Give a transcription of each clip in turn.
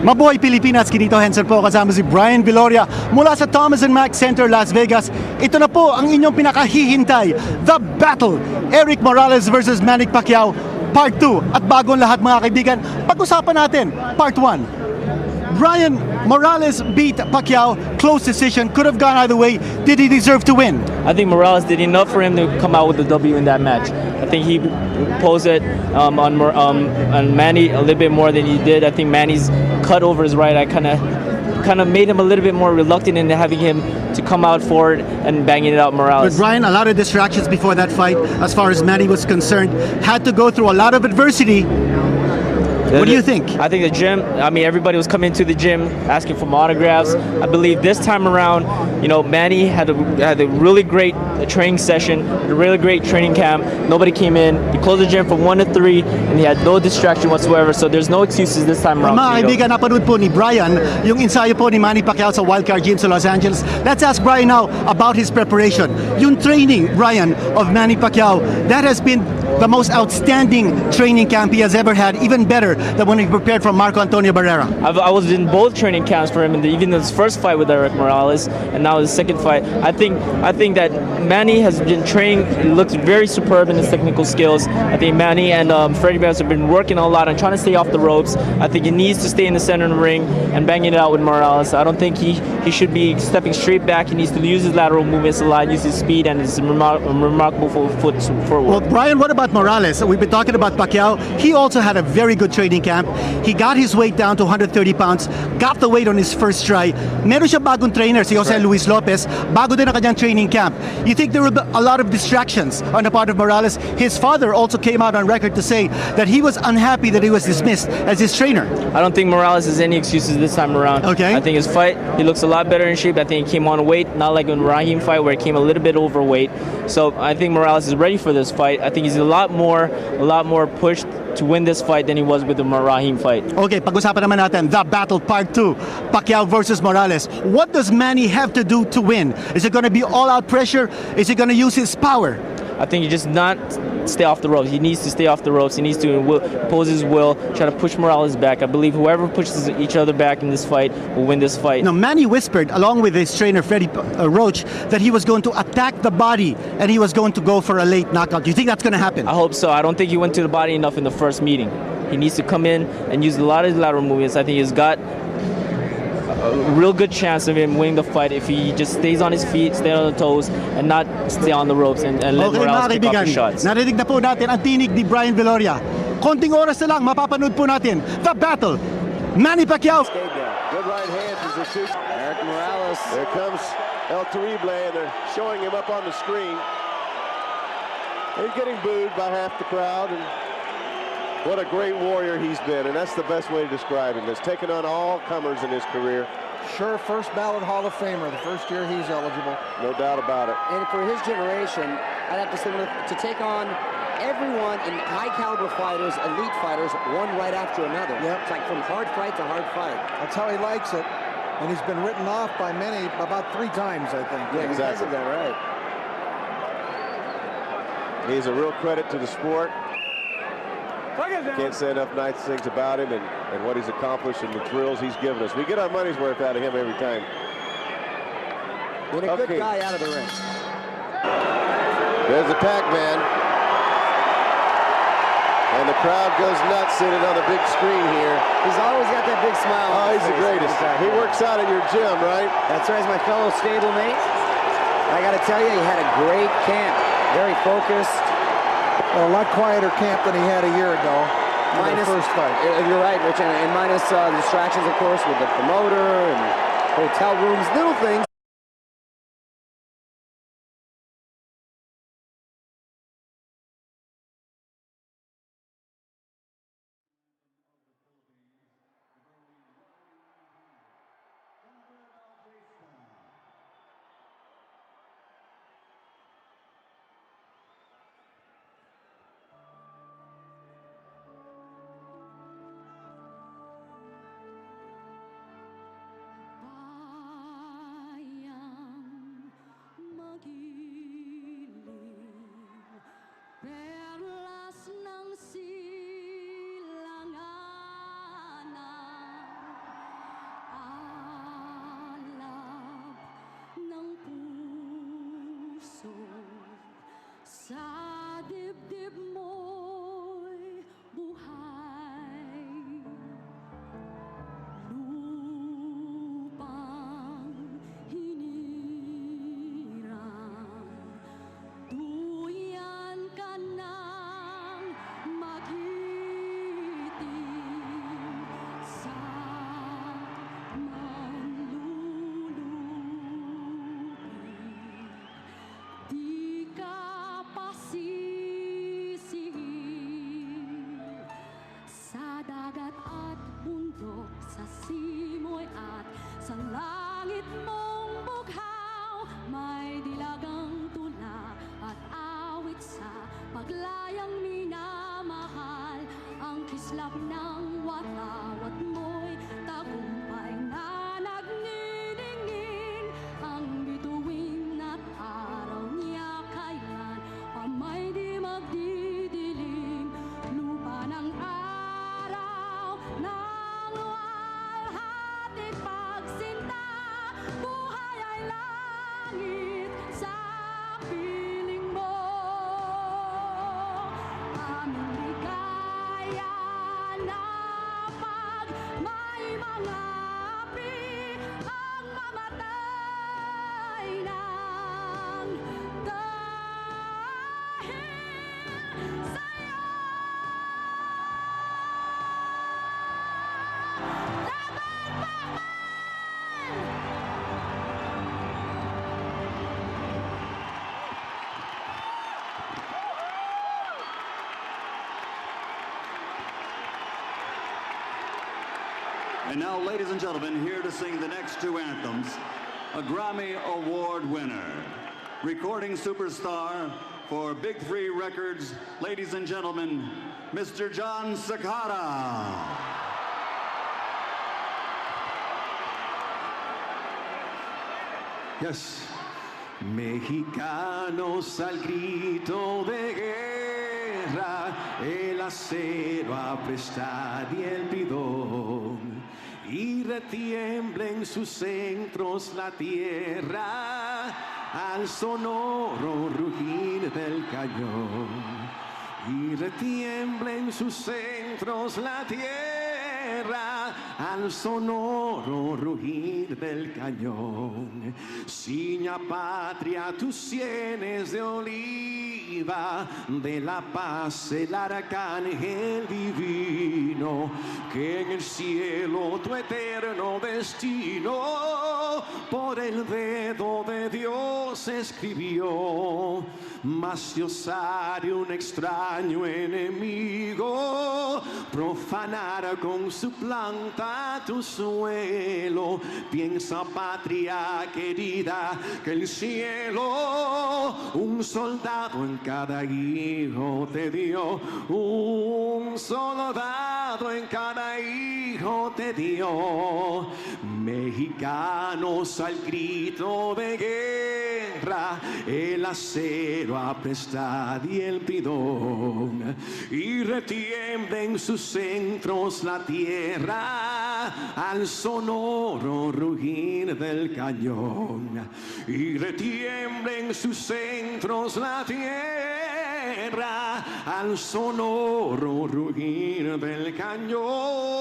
Mabuhay Pilipinas, Kinito Henson po kasama si Brian Viloria mula sa Thomas & Mack Center, Las Vegas. Ito na po ang inyong pinakahihintay, The Battle, Erik Morales versus Manny Pacquiao, Part 2. At bago ang lahat mga kaibigan, pag-usapan natin, Part 1. Brian, Morales beat Pacquiao, close decision, could have gone either way. Did he deserve to win? I think Morales did enough for him to come out with the W in that match. I think he posed it on Manny a little bit more than he did. I think Manny's cut over his right eye kind of made him a little bit more reluctant in having him to come out forward and banging it out Morales. But Brian, a lot of distractions before that fight as far as Manny was concerned. Had to go through a lot of adversity. What do you think? I think the gym, everybody was coming to the gym asking for autographs. I believe this time around, Manny had a really great training session, a really great training camp. Nobody came in. He closed the gym from 1 to 3, and he had no distraction whatsoever, so there's no excuses this time around. Mga kaibigan, napanood po ni Brian yung ensayo po ni Manny Pacquiao sa Wildcard Gym sa Los Angeles. Let's ask Brian now about his preparation. Yung training, Brian, of Manny Pacquiao, that has been the most outstanding training camp he has ever had, even better than when he prepared for Marco Antonio Barrera. I was in both training camps for him, even his first fight with Erik Morales, and now his second fight. I think that Manny has been training. He looks very superb in his technical skills. I think Manny and Freddie Bears have been working a lot on trying to stay off the ropes. I think he needs to stay in the center of the ring and banging it out with Morales. I don't think he should be stepping straight back. He needs to use his lateral movements a lot, use his speed and his remarkable foot forward. Well, Brian, what about Morales? We've been talking about Pacquiao. He also had a very good training camp. He got his weight down to 130 pounds, got the weight on his first try. Meron siya bagong trainer, si Jose Luis Lopez. Bago din ang kanyang training camp. You think there were a lot of distractions on the part of Morales? His father also came out on record to say that he was unhappy that he was dismissed as his trainer. I don't think Morales has any excuses this time around. Okay. I think his fight, he looks a lot better in shape. I think he came on weight, not like in Raheem fight where he came a little bit overweight. So I think Morales is ready for this fight. I think he's a lot more pushed to win this fight than he was with the Raheem fight. Okay, pag-usapan naman natin, The Battle Part 2, Pacquiao versus Morales. What does Manny have to do to win? Is it going to be all-out pressure? Is he going to use his power? I think he just not stay off the ropes. He needs to stay off the ropes. He needs to impose his will, try to push Morales back. I believe whoever pushes each other back in this fight will win this fight. Now, Manny whispered, along with his trainer Freddie Roach, that he was going to attack the body and he was going to go for a late knockout. Do you think that's going to happen? I hope so. I don't think he went to the body enough in the first meeting. He needs to come in and use a lot of his lateral movements. I think he's got a real good chance of him winning the fight if he just stays on his feet, stay on the toes, and not stay on the ropes and let Morales pick off the shots. Narinig na po natin ang tinig ni Brian Viloria. Konting oras na lang, mapapanood po natin The Battle, Manny Pacquiao. Good right hand is the shoot. Erik Morales. There comes El Terrible, and they're showing him up on the screen. He's getting booed by half the crowd, and what a great warrior he's been, and that's the best way to describe him. He's taken on all comers in his career. Sure, first ballot Hall of Famer, the first year he's eligible. No doubt about it. And for his generation, I'd have to say to take on everyone in high caliber fighters, elite fighters, one right after another. Yep. It's like from hard fight to hard fight. That's how he likes it. And he's been written off by many about 3 times, I think. Yeah, exactly. That right. He's a real credit to the sport. Can't say enough nice things about him and what he's accomplished and the thrills he's given us. We get our money's worth out of him every time. And a good guy out of the ring. There's the Pac-Man. And the crowd goes nuts sitting on the big screen here. He's always got that big smile. Oh, he's the greatest. He works out at your gym, right? That's right, he's my fellow stablemate. I got to tell you, he had a great camp. Very focused. Well, a lot quieter camp than he had a year ago. Minus the first fight. You're right, Rich, and minus distractions, of course, with the promoter and hotel rooms, little things. Sa langit mong bughaw, may dilagang tula at awit sa paglayang minamahal. Ang kislap ng watawat mo'y tagumpay na nagniningning. Ang bituin at araw niya kailan pa may di magdidilim. Lupa ng araw ng luwalhating pagsinta, buhay ay langit sa piling mo. Aming ligaya na pag may mga api ang mamatay ng dahil sa'yo. Laban pa man! And now, ladies and gentlemen, here to sing the next two anthems, a Grammy Award winner, recording superstar for Big Three Records, ladies and gentlemen, Mr. John Sakata. Yes. Mexicanos al grito de guerra, el acero apresta y el bidón, y retiembla en sus centros la tierra al sonoro rugir del cañón. Y retiembla en sus centros la tierra al sonoro rugir del cañón. Ciña patria tus sienes de oliva, de la paz el arcángel divino, que en el cielo tu eterno destino por el dedo de Dios escribió. Mas si osare un extraño enemigo profanar con su planta tu suelo, piensa, patria querida, que el cielo un soldado en cada hijo te dio, un soldado en cada hijo te dio. Mexicanos al grito de guerra, el acero apresta y el bidón, y retiembla en sus centros la tierra al sonoro rugir del cañón. Y retiembla en sus centros la tierra al sonoro rugir del cañón.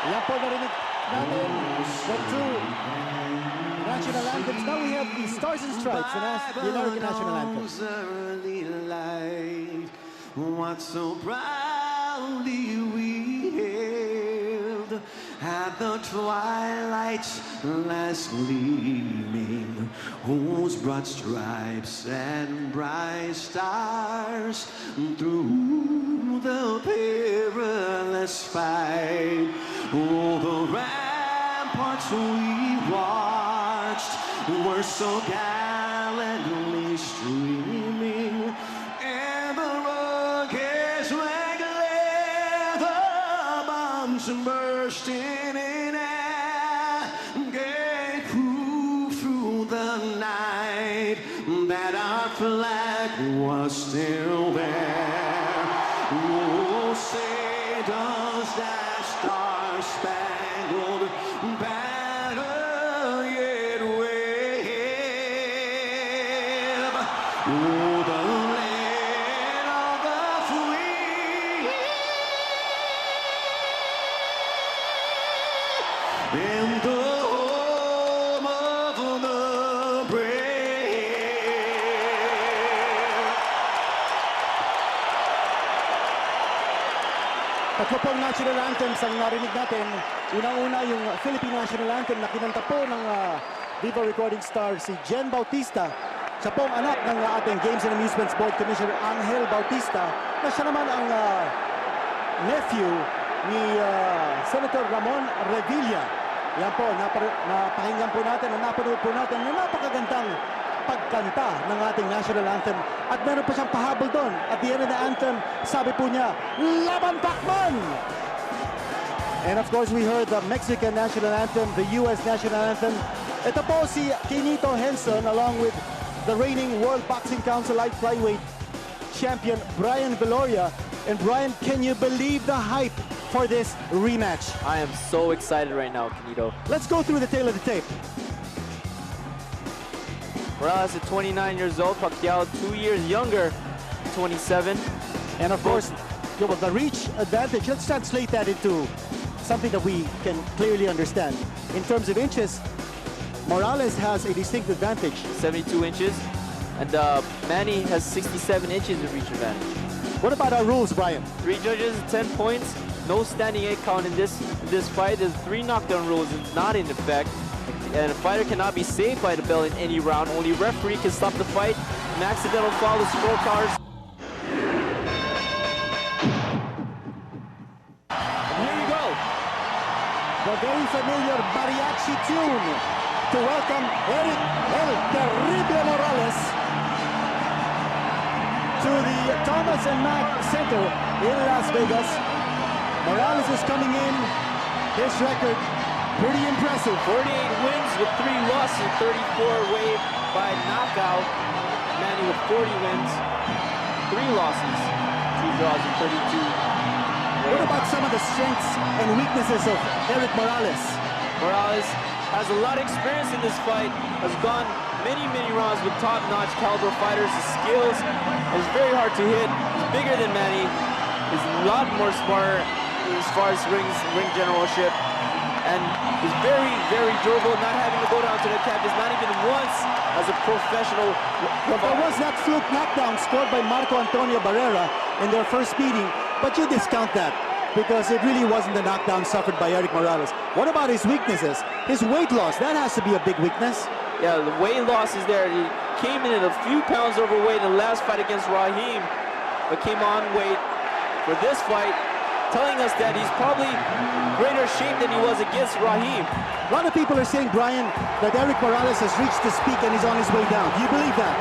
Yan po narinig natin the two national anthems. Now we have the Stars and Stripes, the American national anthem. Early light, what so proudly we hailed at the twilight's last gleaming, whose broad stripes and bright stars through the perilous fight. Oh, the ramparts we watched were so gallantly streaming, and the rockets rang leather bombs bursting in air gave proof through the night that our flag was still there. Oh, say does that star-spangled banner yet wave? Oh, the land of the free and the home of the brave. Tatlo pong national anthems ang narinig natin. Unang-una yung Filipino national anthem na kinanta po ng Viva recording star si Jen Bautista. Siya pong anak ng ating Games and Amusements Board Commissioner Angel Bautista, na siya naman ang nephew ni Senator Ramon Revilla. Yan po, napakinggan po natin, napanood po natin na napakagandang pagkanta ng ating national anthem. At meron pa siyang pahabol doon. At the end of the anthem, sabi po niya, Laban Pacman! And of course, we heard the Mexican national anthem, the US national anthem. Ito po si Kenito Henson along with the reigning World Boxing Council light flyweight champion Brian Viloria. And Brian, can you believe the hype for this rematch? I am so excited right now, Kenito. Let's go through the tail of the tape. Morales at 29 years old, Pacquiao 2 years younger, 27. And of course, the reach advantage, let's translate that into something that we can clearly understand. In terms of inches, Morales has a distinct advantage. 72 inches, and Manny has 67 inches of reach advantage. What about our rules, Brian? 3 judges, 10 points, no standing 8 count in this fight. There's 3 knockdown rules, it's not in effect. And a fighter cannot be saved by the bell in any round. Only referee can stop the fight. An accidental foul, the scorecards. Here you go. The very familiar mariachi tune to welcome Erik El Terrible Morales to the Thomas and Mack Center in Las Vegas. Morales is coming in. His record, pretty impressive. 48 wins with 3 losses, 34 away by knockout. Manny with 40 wins, 3 losses, 2 draws, and 32. What about some of the strengths and weaknesses of Erik Morales? Morales has a lot of experience in this fight, has gone many rounds with top-notch caliber fighters. His skills is very hard to hit. He's bigger than Manny. He's a lot more smarter as far as ring generalship. And he's very durable, not having to go down to the canvas, not even once as a professional. Well, there was that fluke knockdown scored by Marco Antonio Barrera in their first meeting, but you discount that because it really wasn't the knockdown suffered by Erik Morales. What about his weaknesses? His weight loss, that has to be a big weakness. Yeah, the weight loss is there. He came in at a few pounds overweight in the last fight against Raheem, but came on weight for this fight, telling us that he's probably greater shape than he was against Raheem. A lot of people are saying, Brian, that Erik Morales has reached his peak and he's on his way down. Do you believe that?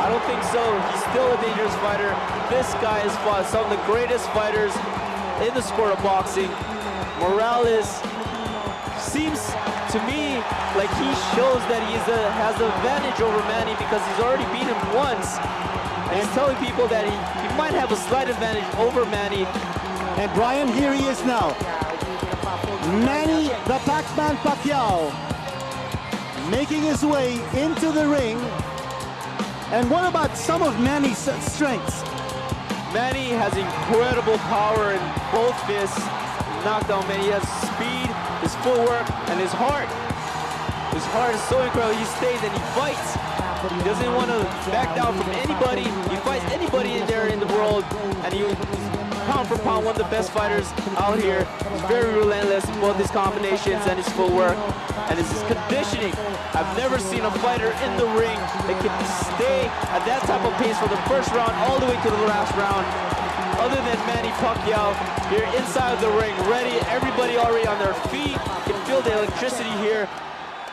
I don't think so. He's still a dangerous fighter. This guy has fought some of the greatest fighters in the sport of boxing. Morales seems to me like he shows that he has an advantage over Manny because he's already beat him once. And he's telling people that he might have a slight advantage over Manny. And Brian, here he is now. Manny the Pac-Man Pacquiao making his way into the ring. And what about some of Manny's strengths? Manny has incredible power in both fists. Knockdown Manny. He has speed, his footwork, and his heart. His heart is so incredible. He stays and he fights. He doesn't want to back down from anybody. He fights anybody in there in the world, and he pound for pound one of the best fighters out here. He's very relentless in both his combinations and his footwork, and it's his conditioning. I've never seen a fighter in the ring that can stay at that type of pace from the first round all the way to the last round. Other than Manny Pacquiao, here inside the ring, ready, everybody already on their feet. You can feel the electricity here.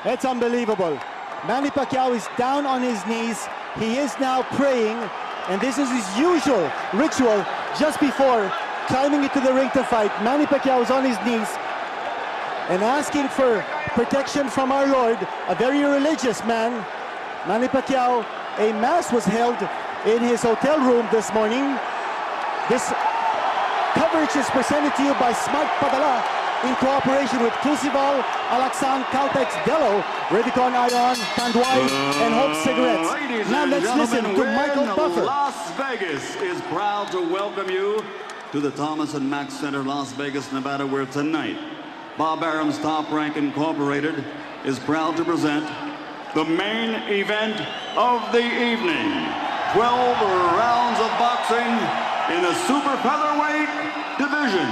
It's unbelievable. Manny Pacquiao is down on his knees. He is now praying, and this is his usual ritual just before climbing into the ring to fight. Manny Pacquiao is on his knees and asking for protection from our Lord, a very religious man. Manny Pacquiao, a mass was held in his hotel room this morning. This coverage is presented to you by Smart Padala in cooperation with Crucival, Alaxan, Caltex, Delo, Revicon Ion, Tanduay, and Hope Cigarettes. Ladies Now and let's listen gentlemen, to Michael when Buffer. Las Vegas is proud to welcome you to the Thomas and Mack Center, Las Vegas, Nevada, where tonight Bob Arum's Top Rank Incorporated is proud to present the main event of the evening. 12 rounds of boxing in the super featherweight division.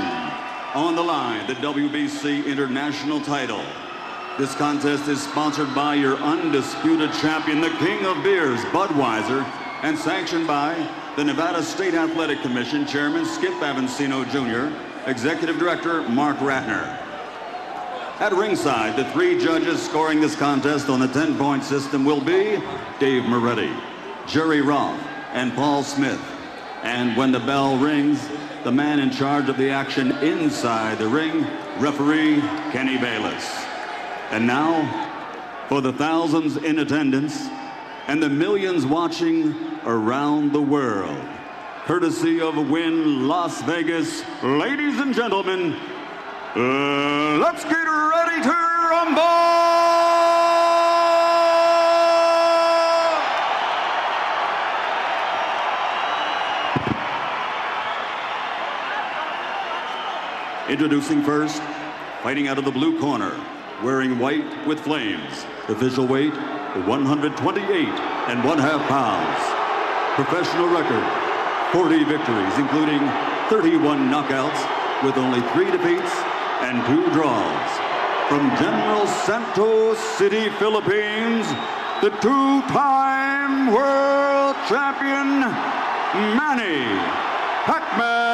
On the line, the WBC International title. This contest is sponsored by your undisputed champion, the King of Beers, Budweiser, and sanctioned by the Nevada State Athletic Commission Chairman Skip Avancino Jr., Executive Director Mark Ratner. At ringside, the three judges scoring this contest on the 10-point system will be Dave Moretti, Jerry Roth, and Paul Smith. And when the bell rings, the man in charge of the action inside the ring, referee Kenny Bayless. And now, for the thousands in attendance and the millions watching around the world, courtesy of Wynn Las Vegas, ladies and gentlemen, let's get ready to rumble! Introducing first, fighting out of the blue corner, wearing white with flames, official weight 128 and 1/2 pounds. Professional record, 40 victories, including 31 knockouts with only 3 defeats and 2 draws. From General Santos City, Philippines, the 2-time world champion, Manny Pacquiao.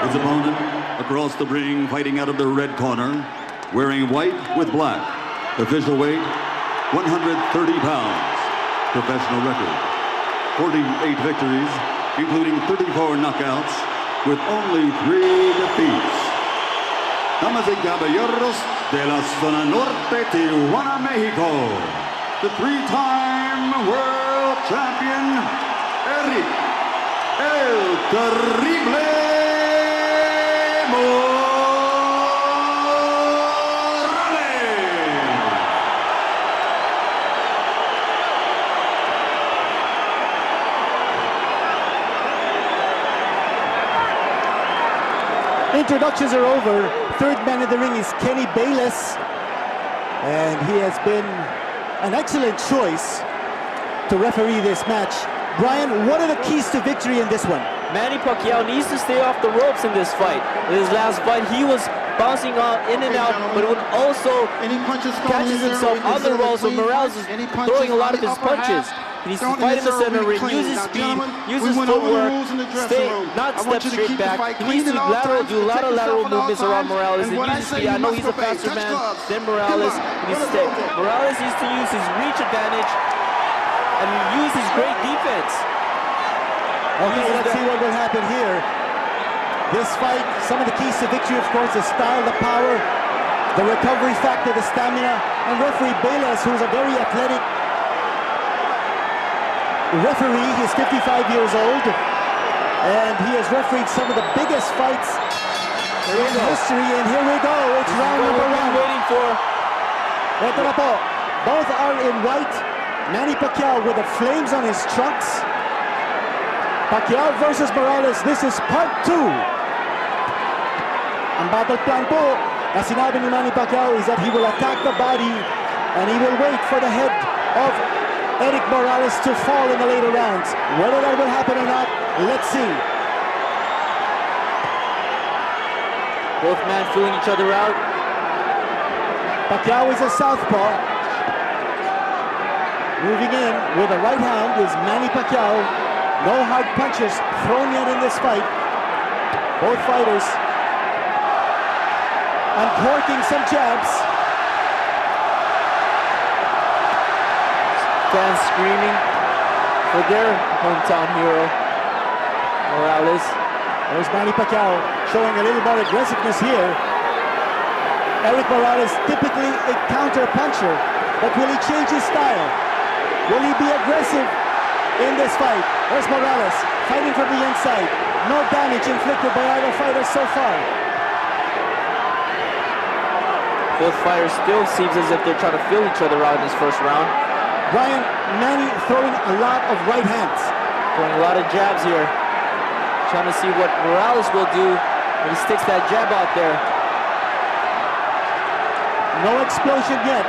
His opponent across the ring, fighting out of the red corner, wearing white with black. Official weight, 130 pounds. Professional record, 48 victories, including 34 knockouts, with only 3 defeats. Damas y caballeros de la zona norte, Tijuana, Mexico, the 3-time world champion, Erik El Terrible Morales. Introductions are over. Third man in the ring is Kenny Bayless, and he has been an excellent choice to referee this match. Brian, what are the keys to victory in this one? Manny Pacquiao needs to stay off the ropes in this fight. In his last fight, he was bouncing out in and out, but would also catches himself on the ropes when Morales is throwing a lot of his punches. He needs to fight in the center ring, use his speed, use his footwork, not step straight back. He needs to do a lot of lateral movements around Morales and use his speed. I know he's a faster man than Morales. Morales needs to use his reach advantage and use his great defense. Okay, let's see what will happen here. This fight, some of the keys to victory, of course, the style, the power, the recovery factor, the stamina, and referee Bayless, who's a very athletic referee. He's 55 years old, and he has refereed some of the biggest fights in history. And here we go. It's round number 1. Waiting for. Ito na po. Both are in white. Manny Pacquiao with the flames on his trunks. Pacquiao versus Morales. This is part 2. Ang battle plan po na sinabi ni Manny Pacquiao is that he will attack the body and he will wait for the head of Erik Morales to fall in the later rounds. Whether that will happen or not, let's see. Both men feeling each other out. Pacquiao is a southpaw. Moving in with the right hand is Manny Pacquiao. No hard punches thrown yet in this fight. Both fighters uncorking some jabs. Fans screaming for their hometown hero, Morales. There's Manny Pacquiao showing a little more aggressiveness here. Erik Morales, typically a counter puncher, but will he change his style? Will he be aggressive in this fight? There's Morales fighting from the inside. No damage inflicted by either fighter so far. Both fighters still seems as if they're trying to feel each other out in this first round. Brian, Manny throwing a lot of right hands. Throwing a lot of jabs here. Trying to see what Morales will do when he sticks that jab out there. No explosion yet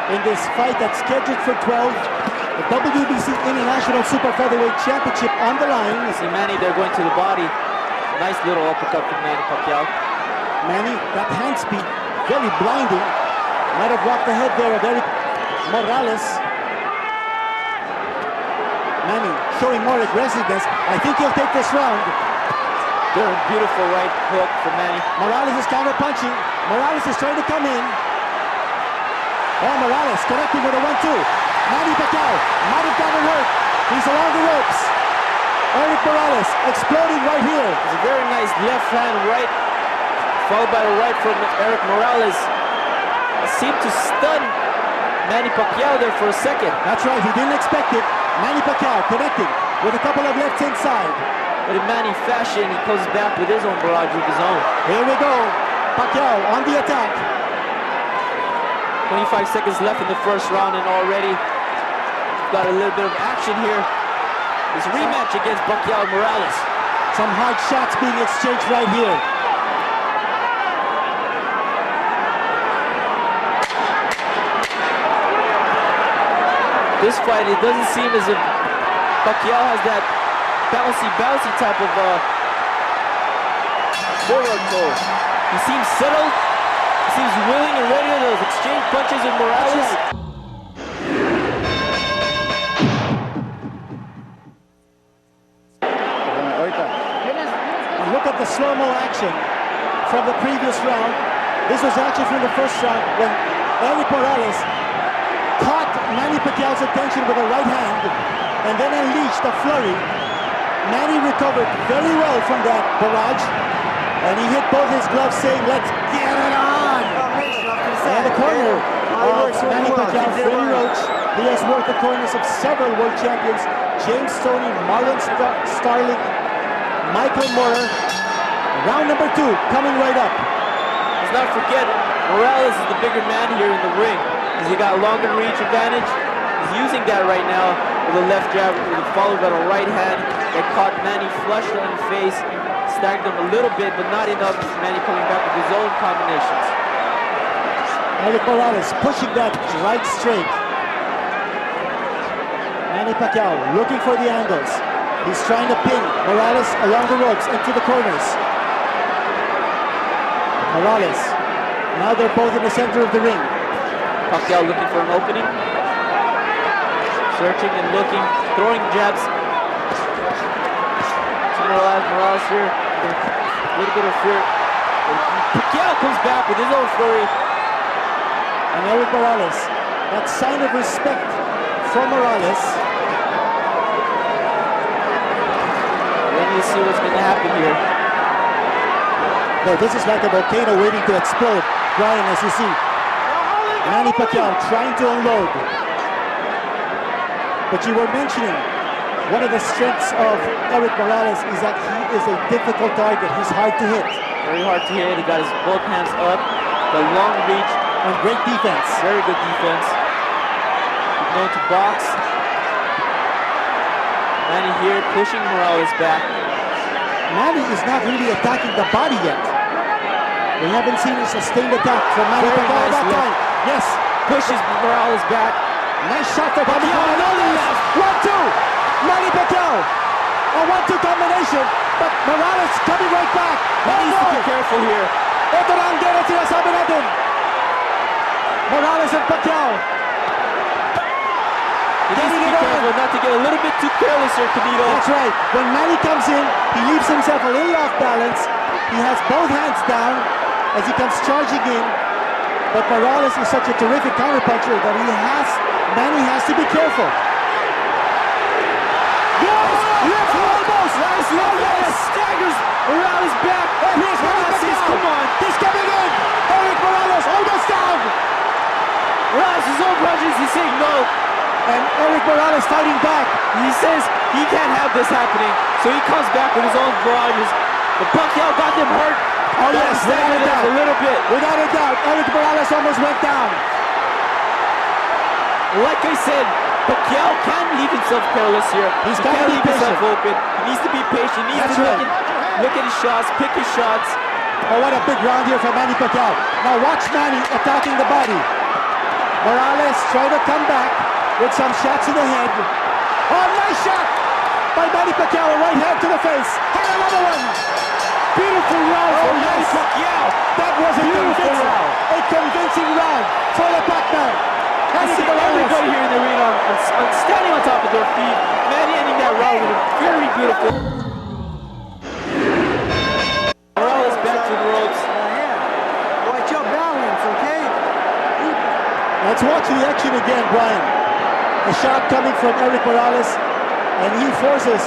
in this fight that's scheduled for 12. The WBC International Super Featherweight Championship on the line. See Manny there going to the body. Nice little uppercut from Manny Pacquiao. Manny, that hand speed, very blinding. Might have rocked the head there of Erik Morales. Manny showing more aggressiveness. I think he'll take this round. Very beautiful right hook from Manny. Morales is counter-punching. Morales is trying to come in. Oh, Morales connecting with a 1-2. Manny Pacquiao might have gotten hurt. He's along the ropes. Erik Morales exploding right here. It's a very nice left hand right, followed by a right from Erik Morales. It seemed to stun Manny Pacquiao there for a second. That's right, he didn't expect it. Manny Pacquiao connecting with a couple of lefts inside. But in Manny fashion, he comes back with his own barrage of his own. Here we go. Pacquiao on the attack. 25 seconds left in the first round, and already got a little bit of action here. This rematch against Pacquiao Morales. Some hard shots being exchanged right here. This fight, it doesn't seem as if Pacquiao has that bouncy type of forward goal. He seems settled. He seems willing and ready to exchange punches with Morales. And look at the slow-mo action from the previous round. This was actually from the first round when Erik Morales caught Manny Pacquiao's attention with a right hand and then unleashed a flurry. Manny recovered very well from that barrage, and he hit both his gloves saying, "Let's get it on!" And the corner of Manny Pacquiao, Freddie Roach, he has worked the corners of several world champions, James Toney, Marlon Starling, Michael Moorer. Round number 2 coming right up. Let's not forget, Morales is the bigger man here in the ring. Because he got longer reach advantage. He's using that right now with a left jab, followed by a right hand that caught Manny flush on the face, stacked him a little bit, but not enough. Manny coming back with his own combinations. Erik Morales pushing that right straight. Manny Pacquiao looking for the angles. He's trying to pin Morales along the ropes into the corners. Morales, now they're both in the center of the ring. Pacquiao looking for an opening. Searching and looking, throwing jabs. Morales here, a little bit of fear. Pacquiao comes back with his own flurry. And Erik Morales, that sign of respect from Morales. Then you see what's going to happen here. No, this is like a volcano waiting to explode. Brian, as you see, Manny Pacquiao trying to unload. But you were mentioning one of the strengths of Erik Morales is that he is a difficult target. He's hard to hit. Very hard to hit. He got his both hands up. The long reach. And great defense. Very good defense. He's known to box. Manny here pushing Morales back. Manny is not really attacking the body yet. We haven't seen a sustained attack from Manny Pacquiao that time. Yes. Pushes Morales back. Nice shot for Pacquiao. Another left. 1-2. Manny Pacquiao. A 1-2 combination. But Morales coming right back. He needs to be careful here. Ito na ang game at sinasabi natin. Morales and Pacquiao. He needs to be careful not to get a little bit too careless here, Canito. That's right. When Manny comes in, he leaves himself a little off balance. He has both hands down as he comes charging in. But Morales is such a terrific counterpuncher that Manny has to be careful. Yes! Left almost! Nice left! Yes! Staggers Morales back! And here's Morales! Come on! He's coming in! Erik Morales almost down! Morales, his own punches, he's saying no. And Erik Morales fighting back. He says he can't have this happening, so he comes back with his own barrages. But Pacquiao got him hurt. Oh yes, without a doubt. A little bit. Without a doubt, Erik Morales almost went down. Like I said, Pacquiao can't leave himself careless here. He's he got to can't be leave himself patient. open. He needs to be patient. He needs That's to right. look at his shots, pick his shots. Oh, what a big round here from Manny Pacquiao. Now watch Manny attacking the body. Morales trying to come back with some shots in the head. Oh, nice shot by Manny Pacquiao. A right hand to the face. And another one. Beautiful round for Manny Pacquiao. That was a convincing round for the Pac-Man. I see everybody here in the arena standing on top of their feet. Manny ending that round with a very beautiful. Morales back to the ropes. Watch your balance, okay? Let's watch the action again, Brian. A shot coming from Erik Morales, and he forces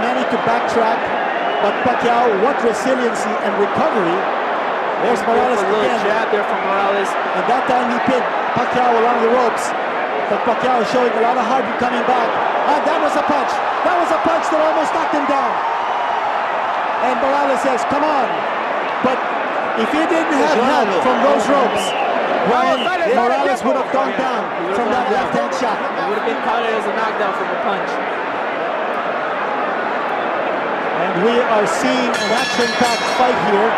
Manny to backtrack. But Pacquiao, what resiliency and recovery. There's Morales A little again. jab there from Morales. And that time he pinned Pacquiao along the ropes. But Pacquiao showing a lot of heart coming back. And that was a punch. That was a punch that almost knocked him down. And Morales says, come on. But if he didn't have help from those ropes, Brian, Morales would have gone down from that left-hand shot. It would have been counted as a knockdown from a punch. And we are seeing an action-packed fight here.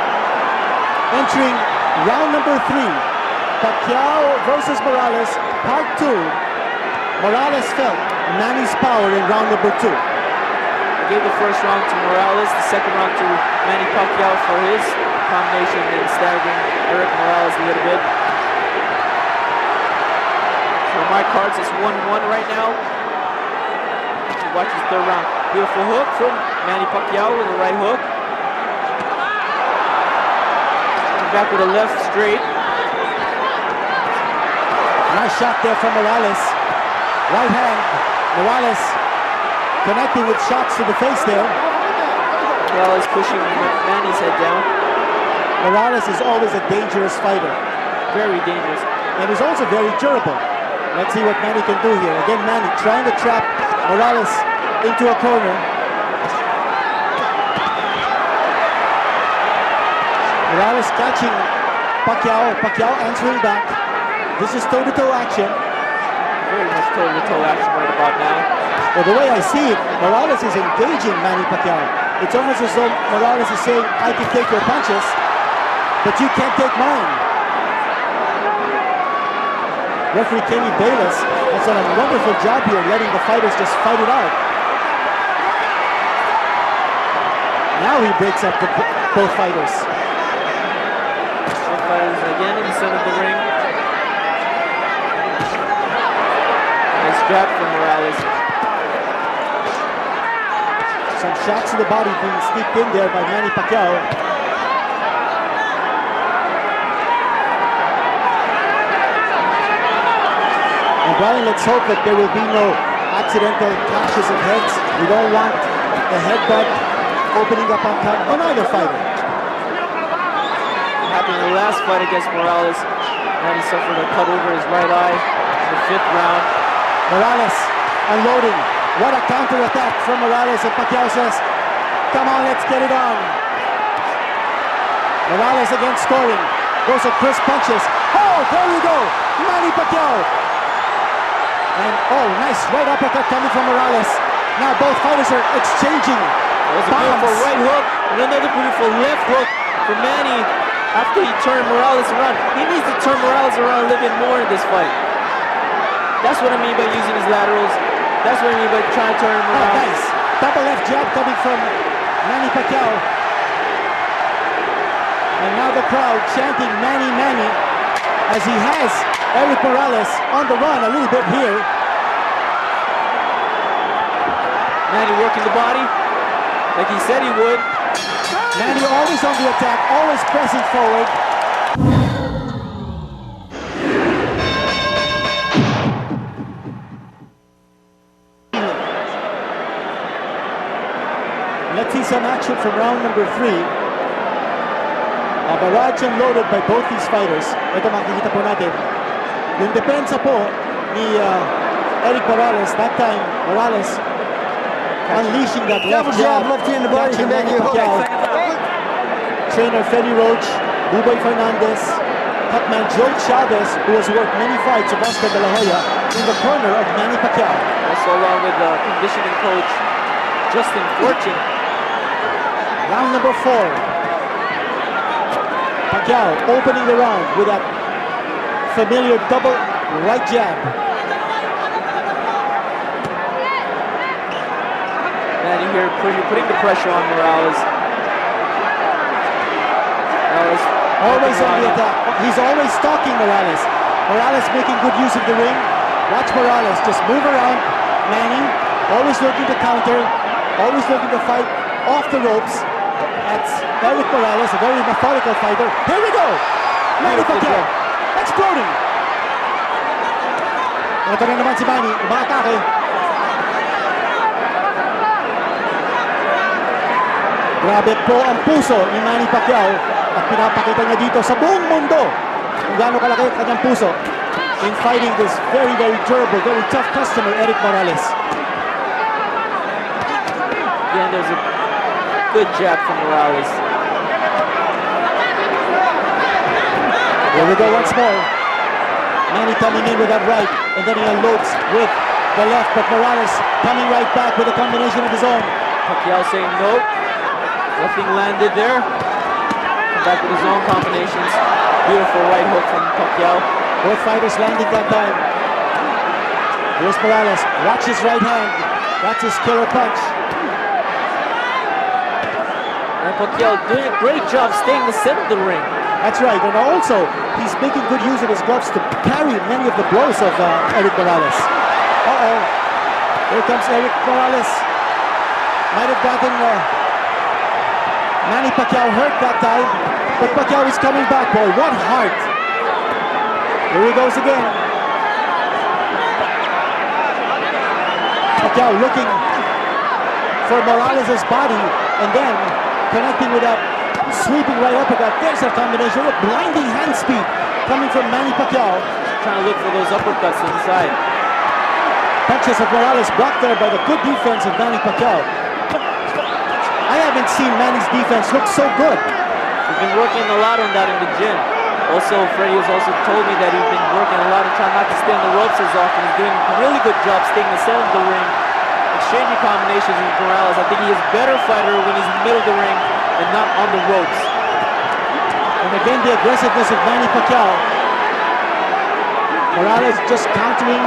Entering round number 3. Pacquiao versus Morales, part 2. Morales felt Manny's power in round number 2. I gave the first round to Morales, the second round to Manny Pacquiao for his combination and staggering Erik Morales a little bit. For my cards, it's 1-1 right now. Watch this third round. Beautiful hook from Manny Pacquiao with a right hook. Back with a left straight. Nice shot there from Morales. Right hand. Morales connecting with shots to the face there. Morales pushing Manny's head down. Morales is always a dangerous fighter. Very dangerous. And he's also very durable. Let's see what Manny can do here. Again, Manny trying to trap Morales into a corner. Morales catching Pacquiao. Pacquiao answering back. This is toe-to-toe action. Very much toe-to-toe action right about now. Well, the way I see it, Morales is engaging Manny Pacquiao. It's almost as though Morales is saying, I can take your punches, but you can't take mine. Referee Kenny Bayless has done a wonderful job here, letting the fighters just fight it out. Now he breaks up both fighters. Both fighters again in the center of the ring. Nice jab from Morales. Some shots to the body being sneaked in there by Manny Pacquiao. And Brian, let's hope that there will be no accidental clashes of heads. We don't want a headbutt opening up on either fighter. What happened in the last fight against Morales, Manny suffered a cut over his right eye in the 5th round. Morales unloading. What a counter-attack from Morales, and Pacquiao says, come on, let's get it on. Morales again scoring. Those are crisp punches. Oh, there we go. Manny Pacquiao. And oh, nice right uppercut coming from Morales. Now both fighters are exchanging. That was a beautiful right hook and another beautiful left hook for Manny after he turned Morales around. He needs to turn Morales around a little bit more in this fight. That's what I mean by using his laterals. That's what I mean by trying to turn him around. Oh, nice. Double left jab coming from Manny Pacquiao. And now the crowd chanting Manny, Manny, as he has Erik Morales on the run a little bit here. Manny working the body like he said he would. Manny always on the attack, always pressing forward. Let's see some action from round number 3. A barrage unloaded by both these fighters. Ito makikita po natin. Yung depensa po ni Erik Morales, that time Morales unleashing that left jab, left hand to body, catching and then Manny you hook. Pacquiao. Trainer Freddy Roach, Buboy Fernandez, Cutman Joe Chavez, who has worked many fights of Oscar De La Hoya, in the corner of Manny Pacquiao. Also along with the conditioning coach Justin Fortune. Round number 4. Pacquiao opening the round with that familiar double right jab. Manny here putting the pressure on Morales. Morales. Always on the attack. He's always stalking Morales. Morales making good use of the ring. Watch Morales just move around. Manny always looking to counter, always looking to fight off the ropes. That's Erik Morales, a very methodical fighter. Here we go! Manny Pacquiao, exploding! Ito na naman si Manny, umaatake. Grabe po ang puso ni Manny Pacquiao at pinapakita niya dito sa buong mundo kung gaano kalaki ang kanyang puso in fighting this very, very durable, very tough customer, Erik Morales. Again, there's a good jab from Morales. Here we go once more. Manny coming in with that right, and then he unloads with the left, but Morales coming right back with a combination of his own. Pacquiao saying no. Nothing landed there. Come back with his own combinations. Beautiful right hook from Pacquiao. Both fighters landing that time. Here's Morales. Watch his right hand. That's his killer punch. And Pacquiao doing a great job staying in the center of the ring. That's right, and also he's making good use of his gloves to carry many of the blows of Erik Morales. Uh-oh. Here comes Erik Morales. Might have gotten Manny Pacquiao hurt that time, but Pacquiao is coming back, boy. What heart. Here he goes again. Pacquiao looking for Morales' body and then connecting with that sweeping right uppercut. There's a combination with blinding hand speed coming from Manny Pacquiao. Trying to look for those uppercuts inside. Punches of Morales blocked there by the good defense of Manny Pacquiao. I haven't seen Manny's defense look so good. We've been working a lot on that in the gym. Also, Freddie has also told me that he's been working a lot on trying not to stay on the ropes as often. He's doing a really good job staying in the center of the ring, exchanging combinations with Morales. I think he is a better fighter when he's in the middle of the ring and not on the ropes. And again, the aggressiveness of Manny Pacquiao. Morales just countering,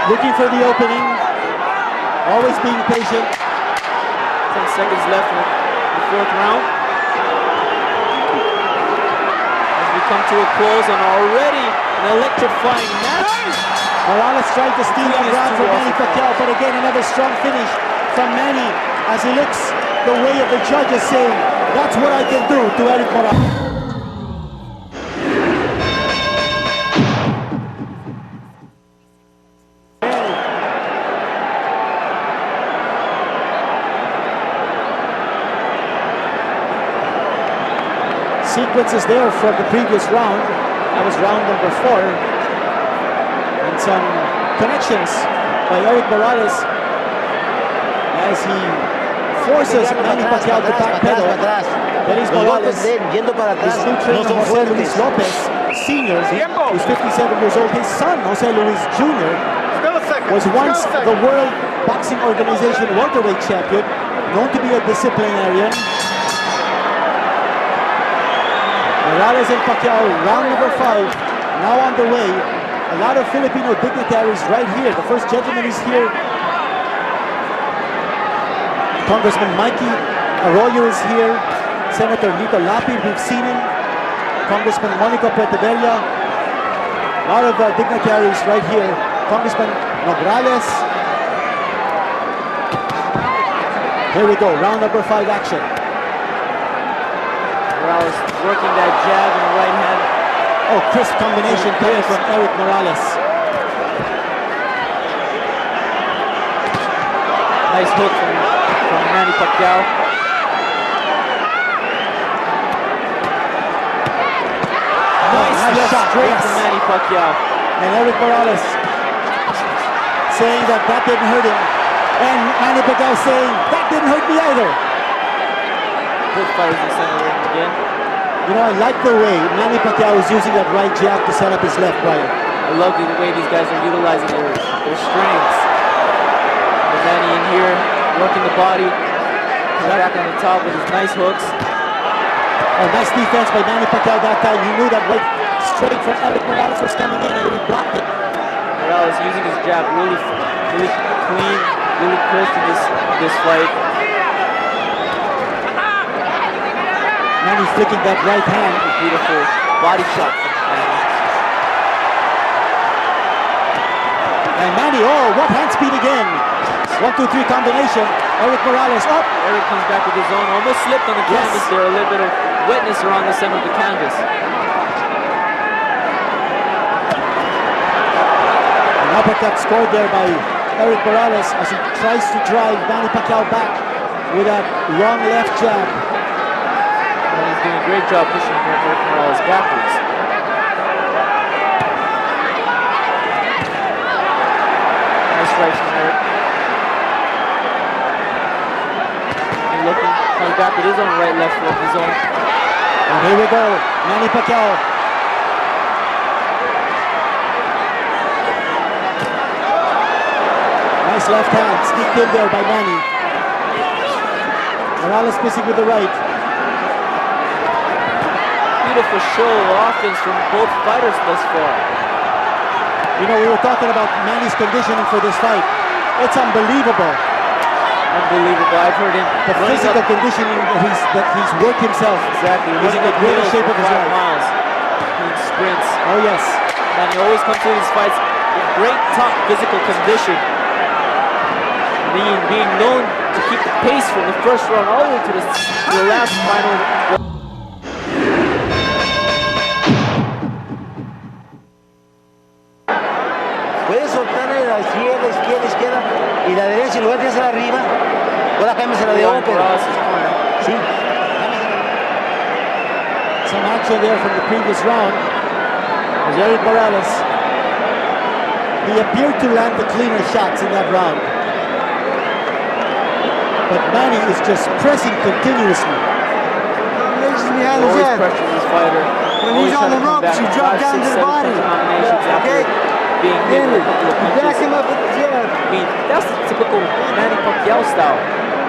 looking for the opening, always being patient. 10 seconds left in the fourth round. As we come to a close on already an electrifying match. Morales tried to steal the ground from Manny Pacquiao, but again, another strong finish from Manny as he looks the way of the judges saying, that's what I can do to Erik Morales. Sequences there from the previous round. That was round number 4. And some connections by Erik Morales as he forces Manny Pacquiao to backpedal. That is Morales. His new trainer, Jose Luis Lopez Sr., who's 57 years old. His son, Jose Luis Jr., was once the World Boxing Organization welterweight champion, known to be a disciplinarian. Morales and Pacquiao, round number 5, now on the way. A lot of Filipino dignitaries right here. The first gentleman is here. Congressman Mikey Arroyo is here. Senator Lito Lapid, we've seen him. Congressman Monica Puertebella. A lot of dignitaries right here. Congressman Nograles. Here we go, round number 5 action. Morales working that jab in the right hand. Oh, crisp combination coming from Erik Morales. Nice hook from Manny Pacquiao. Nice shot straight from Manny Pacquiao. And Erik Morales saying that didn't hurt him. And Manny Pacquiao saying, that didn't hurt me either. Both fighters in the center of the ring again. You know, I like the way Manny Pacquiao is using that right jab to set up his left, Brian. I love the way these guys are utilizing their strengths. And Manny in here, working the body. Comes back on the top with his nice hooks. Oh, nice defense by Manny Pacquiao that time. He knew that right straight from Erik Morales was coming in and he blocked it. Morales using his jab really clean, really crisp in this fight. Manny flicking that right hand. Beautiful body shot from Manny. And Manny, oh, what hand speed again. 1-2-3 combination. Erik Morales up. Erik comes back with his own. Almost slipped on the canvas there. A little bit of wetness around the center of the canvas. An uppercut scored there by Erik Morales as he tries to drive Manny Pacquiao back with that wrong left jab. And he's doing a great job pushing Erik Morales backwards. Nice strikes from Erik. And looking, coming back with his own right, left foot of his own. And here we go, Manny Pacquiao. Nice left hand, sneaked in there by Manny. Morales missing with the right. Beautiful show of offense from both fighters thus far. You know, we were talking about Manny's conditioning for this fight. It's unbelievable. Unbelievable. I've heard him. The physical conditioning that he's worked himself. Exactly. He's in the greatest shape of his life. Miles. Doing sprints. Oh yes. And he always comes to these fights in great top physical condition. Being known to keep the pace from the first round all the way to the last final. Puedes soltarle la izquierda, izquierda, izquierda y la derecha en lugar de hacer arriba. Ahora cámbiasela de open. Sí. Some action there from the previous round. As Erik Morales, he appeared to land the cleaner shots in that round. But Manny is just pressing continuously. Always pressuring his fighter. When he's on the ropes, you drop down to the body. Okay? Being hit with a couple of punches. Back him up with the jab. I mean, that's the typical Manny Pacquiao style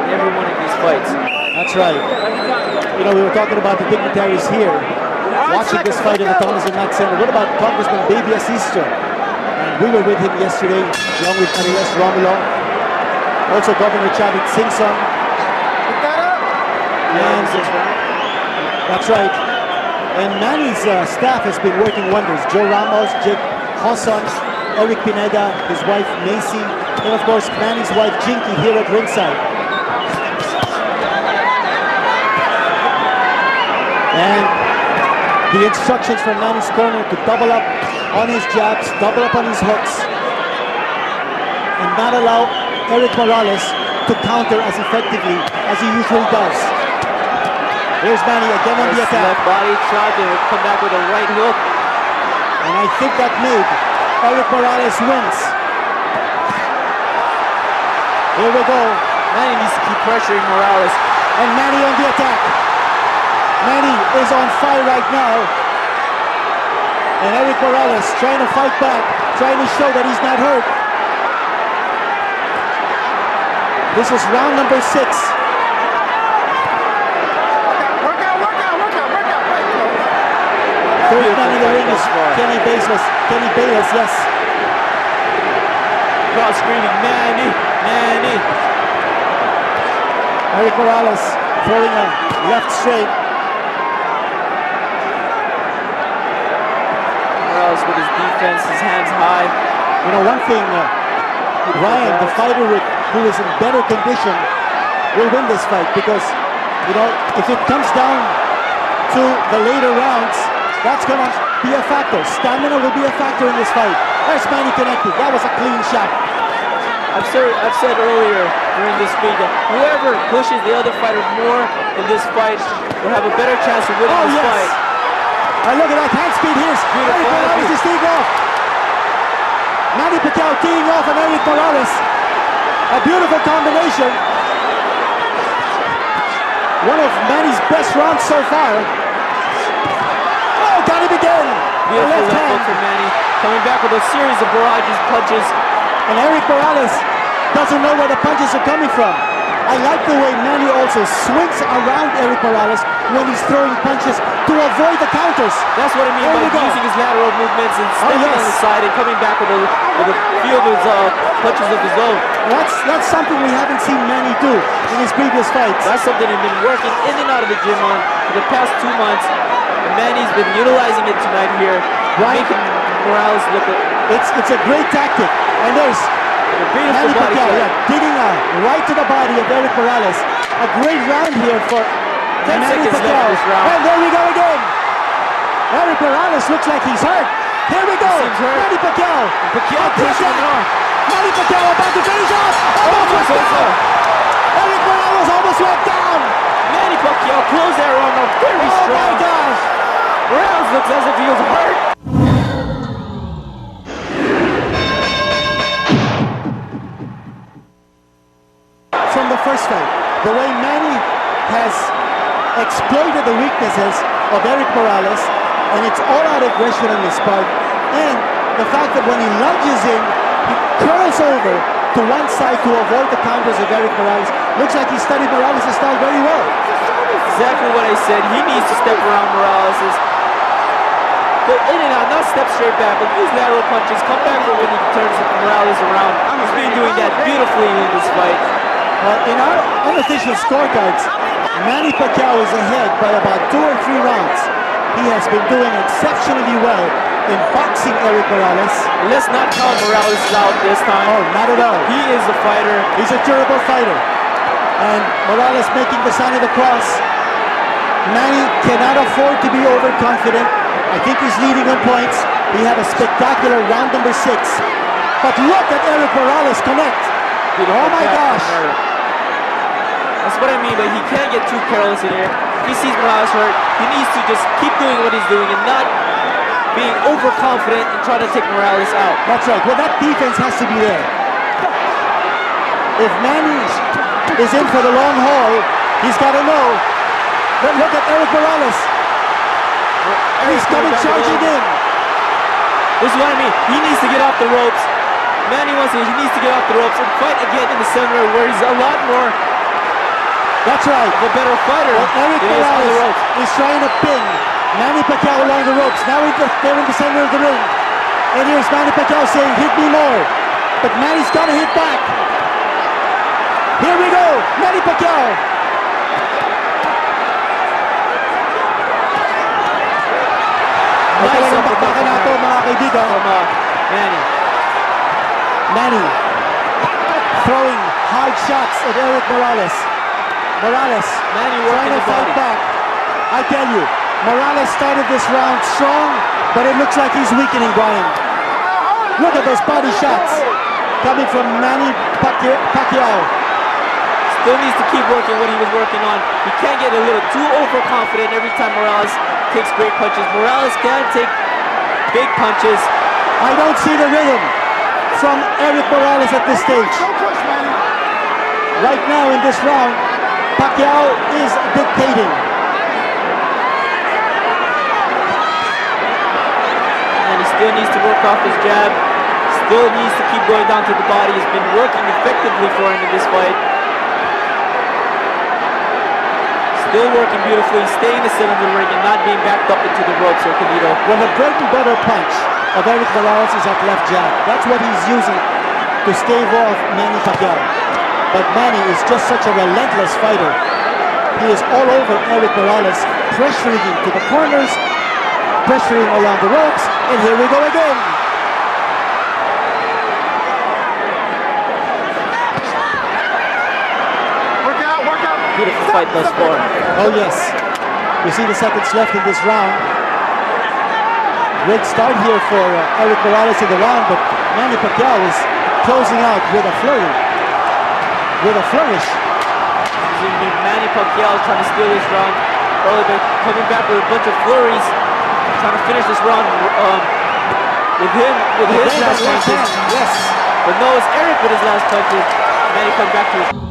in every one of these fights. That's right. You know, we were talking about the dignitaries here, watching this fight in the Thomas and Mack Center. What about Congressman Baby Asisto? And we were with him yesterday, along with Arias Romulo. Also Governor Chavit Singson. And that's right. And Manny's staff has been working wonders. Joe Ramos, Jake Hosson, Erik Pineda, his wife Macy, and of course Manny's wife Jinky here at ringside. And the instructions from Manny's corner to double up on his jabs, double up on his hooks, and not allow Erik Morales to counter as effectively as he usually does. Here's Manny again on the attack. Left body shot to come back with a right hook. And I think that made Erik Morales wins. Here we go. Manny needs to keep pressuring Morales. And Manny on the attack. Manny is on fire right now. And Erik Morales trying to fight back, trying to show that he's not hurt. This is round number 6. Third man in the ring is Kenny Bayless, yes. Crowd screaming, Manny, Manny. Erik Morales throwing a left straight. Morales with his defense, his hands high. You know, one thing, Ryan, the fighter who is in better condition, will win this fight because, you know, if it comes down to the later rounds, that's going to be a factor. Stamina will be a factor in this fight. There's Manny connected. That was a clean shot. I've said earlier during this fight that whoever pushes the other fighter more in this fight will have a better chance of winning this fight. And look at that hand speed here. Erik Morales is teeing off. Manny Pacquiao teeing off on Erik Morales. A beautiful combination. One of Manny's best rounds so far. Oh, got him again. Beautiful left hook from Manny. Coming back with a series of barrages, punches. And Erik Morales doesn't know where the punches are coming from. I like the way Manny also swings around Erik Morales when he's throwing punches to avoid the counters. That's what I mean by using his lateral movements and stepping on the side and coming back with a few of his punches of his own. That's something we haven't seen Manny do in his previous fights. That's something he's been working in and out of the gym on for for the past 2 months. And Manny's been utilizing it tonight here, making Morales look It's a great tactic. And there's a beautiful Manny body Pacquiao, shot. digging right to the body of Erik Morales. A great round here for 10 Manny seconds left Pacquiao. in this round. And there we go again. Erik Morales looks like he's hurt. Here we go. seems hurt. Manny Pacquiao. Pacquiao pushing him off. Manny Pacquiao about to finish off. Almost went down. Erik Morales almost went down. Manny Pacquiao closed that round out very Oh strong. my gosh. Morales looks as if he was hurt. From the first fight, the way Manny has exploited the weaknesses of Erik Morales, and it's all out aggression on his part, and the fact that when he lunges in, he curls over to one side to avoid the counters of Erik Morales. Looks like he studied Morales' style very well. Exactly what I said. He needs to step around Morales'. Go in and out, not step straight back, but use lateral punches. Come back for when he turns Morales around. He's been doing that beautifully in this fight. In our unofficial scorecards, Manny Pacquiao is ahead by about 2 or 3 rounds. He has been doing exceptionally well in boxing Erik Morales. Let's not count Morales out this time. Oh, not at all. He is a fighter. He's a durable fighter. And Morales making the sign of the cross. Manny cannot afford to be overconfident. I think he's leading on points. He had a spectacular round number 6. But look at Erik Morales connect. Oh my gosh. That's what I mean, but he can't get too careless in here. He sees Morales hurt. He needs to just keep doing what he's doing and not being overconfident and trying to take Morales out. That's right. Well, that defense has to be there. If Manny is in for the long haul, he's got to know. But look at Erik Morales. He's coming charging in. This is what I mean. He needs to get off the ropes. Manny wants to, he needs to get off the ropes and fight again in the center where he's a lot more That's right. of a better fighter Erik than he is on the Morales ropes. is trying to pin Manny Pacquiao along the ropes. Now they're in the center of the ring. And here's Manny Pacquiao saying, hit me more. But Manny's got to hit back. Here we go. Manny Pacquiao. Nice Ang uppercut bakbakan nato mga kaibigan. from Manny. Manny throwing hard shots at Erik Morales. Morales Manny trying working to the fight body. back. I tell you, Morales started this round strong, but it looks like he's weakening, Brian. Look at those body shots coming from Manny Pacquiao. Still needs to keep working what he was working on. He can't get a little too overconfident every time Morales takes great punches. Morales can take big punches. I don't see the rhythm from Erik Morales at this stage. Right now in this round, Pacquiao is dictating. And he still needs to work off his jab. Still needs to keep going down to the body. He's been working effectively for him in this fight. Still working beautifully, staying in the center of the ring and not being backed up into the ropes or Canito. Well, the bread and butter punch of Erik Morales is that left jab. That's what he's using to stave off Manny Pacquiao. But Manny is just such a relentless fighter. He is all over Erik Morales, pressuring him to the corners, pressuring along the ropes, and here we go again. Beautiful fight thus far. Oh yes, you see the seconds left in this round. Great start here for Erik Morales in the round, but Manny Pacquiao is closing out with a flurry, with a flourish. Manny Pacquiao trying to steal this round early, but coming back with a bunch of flurries, trying to finish this round with his last punches. Yes. But no, it's Erik with his last punches. Manny comes back to his...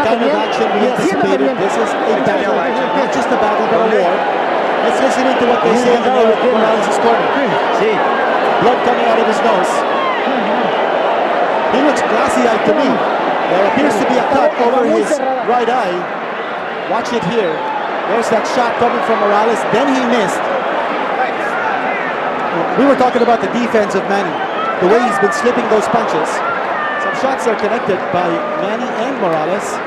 Kind of action we anticipated. This is a battle, not just a battle, but a war. Let's listen into what they say in Erik Morales' corner. Sí. Blood coming out of his nose. He looks glassy-eyed to me. There appears to be a cut over his right eye. Watch it here. There's that shot coming from Morales. Then he missed. We were talking about the defense of Manny. The way he's been slipping those punches. Some shots are connected by Manny and Morales.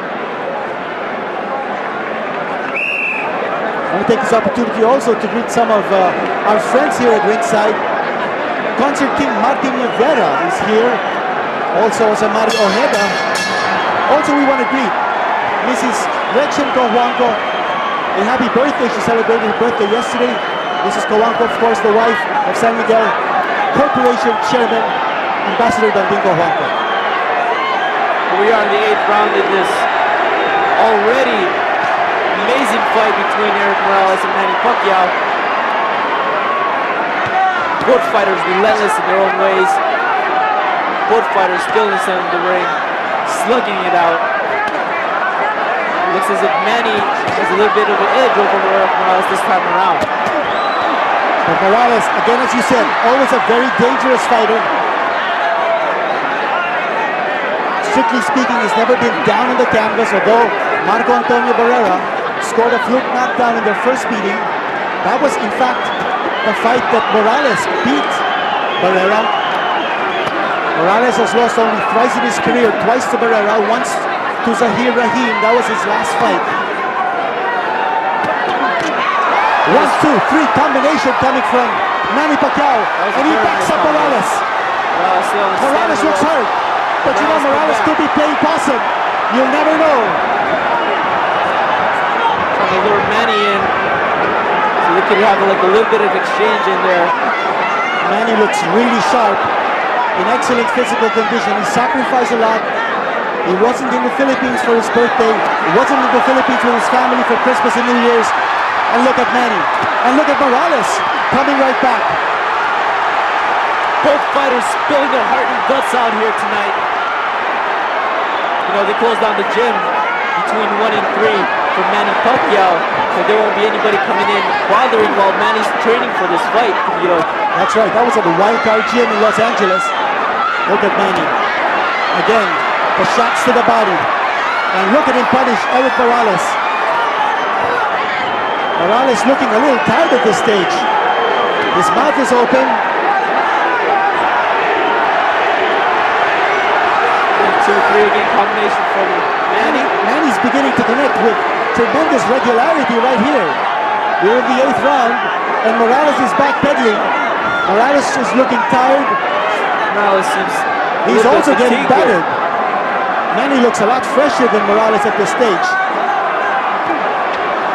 I want to take this opportunity also to greet some of our friends here at ringside. Concert King Martin Rivera is here. Also Samari Ojeda. Also we want to greet Mrs. Gretchen Cojuangco. A happy birthday. She celebrated her birthday yesterday. Mrs. Cojuangco, of course, the wife of San Miguel Corporation Chairman, Ambassador Danding Cojuangco. We are in the 8th round in this already amazing fight between Erik Morales and Manny Pacquiao. Both fighters relentless in their own ways. Both fighters still in the center of the ring, slugging it out. It looks as if Manny has a little bit of an edge over Erik Morales this time around. But Morales, again as you said, always a very dangerous fighter. Strictly speaking, he's never been down on the canvas, although Marco Antonio Barrera scored a fluke knockdown in their first meeting. That was, in fact, the fight that Morales beat Barrera. Morales has lost only thrice in his career, twice to Barrera, once to Zahir Rahim. That was his last fight. 1, 2, 3 combination coming from Manny Pacquiao, and he backs up Morales. Morales looks hurt, but you know Morales could be playing possum. You'll never know. Trying to lure Manny in, so they could have like a little bit of exchange in there. Manny looks really sharp, in excellent physical condition. He sacrificed a lot. He wasn't in the Philippines for his birthday. He wasn't in the Philippines with his family for Christmas and New Year's. And look at Manny. And look at Morales coming right back. Both fighters spilling their heart and guts out here tonight. You know, they closed down the gym between 1 and 3 for Manny Pacquiao, so there won't be anybody coming in bothering while Manny's training for this fight. You know, that's right. That was at the Wild Card Gym in Los Angeles. Look at Manny. Again, the shots to the body. And look at him punish Erik Morales. Morales looking a little tired at this stage. His mouth is open. 2-3 again combination from Manny. Manny's beginning to connect with tremendous regularity right here. We're in the 8th round, and Morales is backpedaling. Morales is looking tired. Morales seems he's also getting battered. Manny looks a lot fresher than Morales at this stage.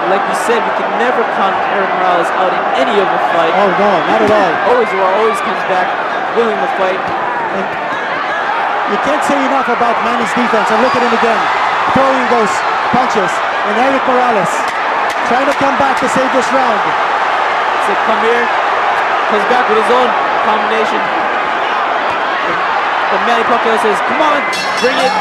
Like you said, we can never count Erik Morales out in any of a fight. Oh no, not at all. Always comes back willing to fight. And you can't say enough about Manny's defense. And look at him again, throwing those punches. And Erik Morales trying to come back to save this round. So come here, comes back with his own combination. But Manny Pacquiao says, come on, bring it.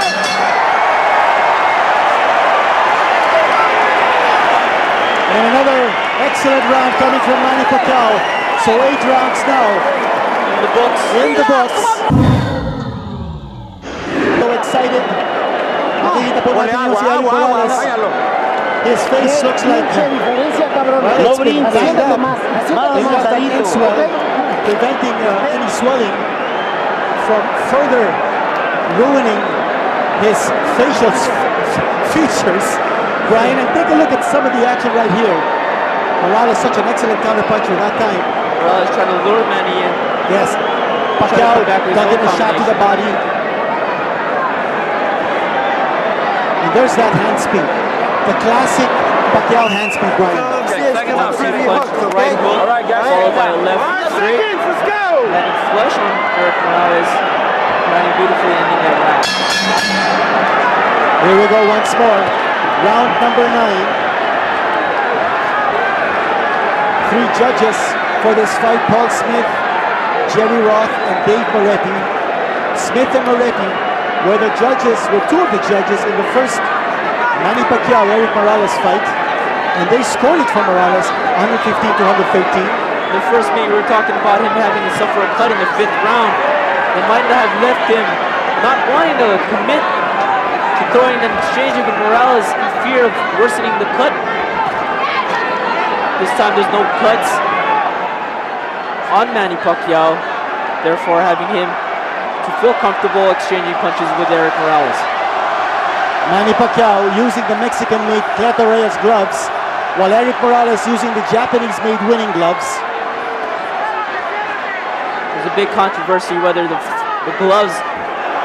And another excellent round coming from Manny Pacquiao. So 8 rounds now. In the books. In the books. So excited. Nakikita po natin yung si Erik Morales. His face looks like it's been cleaned up. They've got that Intl preventing any swelling from further ruining his facial features. Brian, and take a look at some of the action right here. Morales such an excellent counterpuncher that time. Morales trying to lure Manny in. Yes. Pacquiao dug in a shot to the body. And there's that hand speed. The classic Pacquiao hand speed, Brian. Second punch, right hook, followed by a left straight. Landing flush on Erik Morales. Manny beautifully ending that round. Here we go once more. Round number 9. 3 judges for this fight: Paul Smith, Jerry Roth, and Dave Moretti. Smith and Moretti were the judges, were 2 of the judges in the first Manny Pacquiao Erik Morales fight, and they scored it for Morales 115 to 113. The first meet we were talking about him having to suffer a cut in the 5th round. It might not have left him not wanting to commit to throwing and exchanging with Morales in fear of worsening the cut. This time there's no cuts on Manny Pacquiao, therefore having him to feel comfortable exchanging punches with Erik Morales. Manny Pacquiao using the Mexican-made Cleto Reyes gloves, while Erik Morales using the Japanese-made winning gloves. There's a big controversy whether the gloves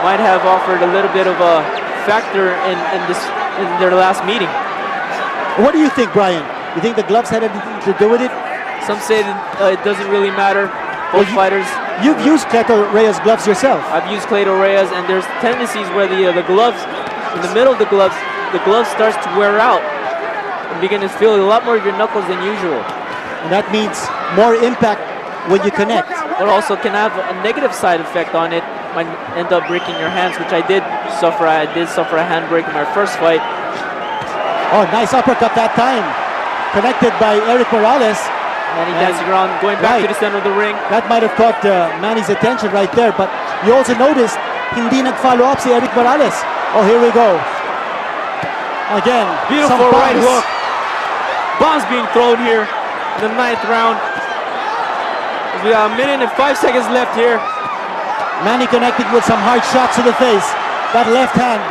might have offered a little bit of a factor in their last meeting. What do you think, Brian? You think the gloves had anything to do with it? Some say that it doesn't really matter. Both fighters. You've used Cleto Reyes gloves yourself. I've used Cleto Reyes, and there's tendencies where the gloves, in the middle of the glove starts to wear out. You begin to feel a lot more of your knuckles than usual. And that means more impact when you connect. But also can have a negative side effect on it. Might end up breaking your hands, which I did suffer. I did suffer a hand break in my first fight. Oh, nice uppercut that time. Connected by Erik Morales. Manny dancing around, going back to the center of the ring. That might have caught Manny's attention right there. But you also noticed, hindi nag-follow up si Erik Morales. Oh, here we go. Again, beautiful right hook. Bombs being thrown here in the 9th round. We got a minute and 5 seconds left here. Manny connecting with some hard shots to the face. That left hand.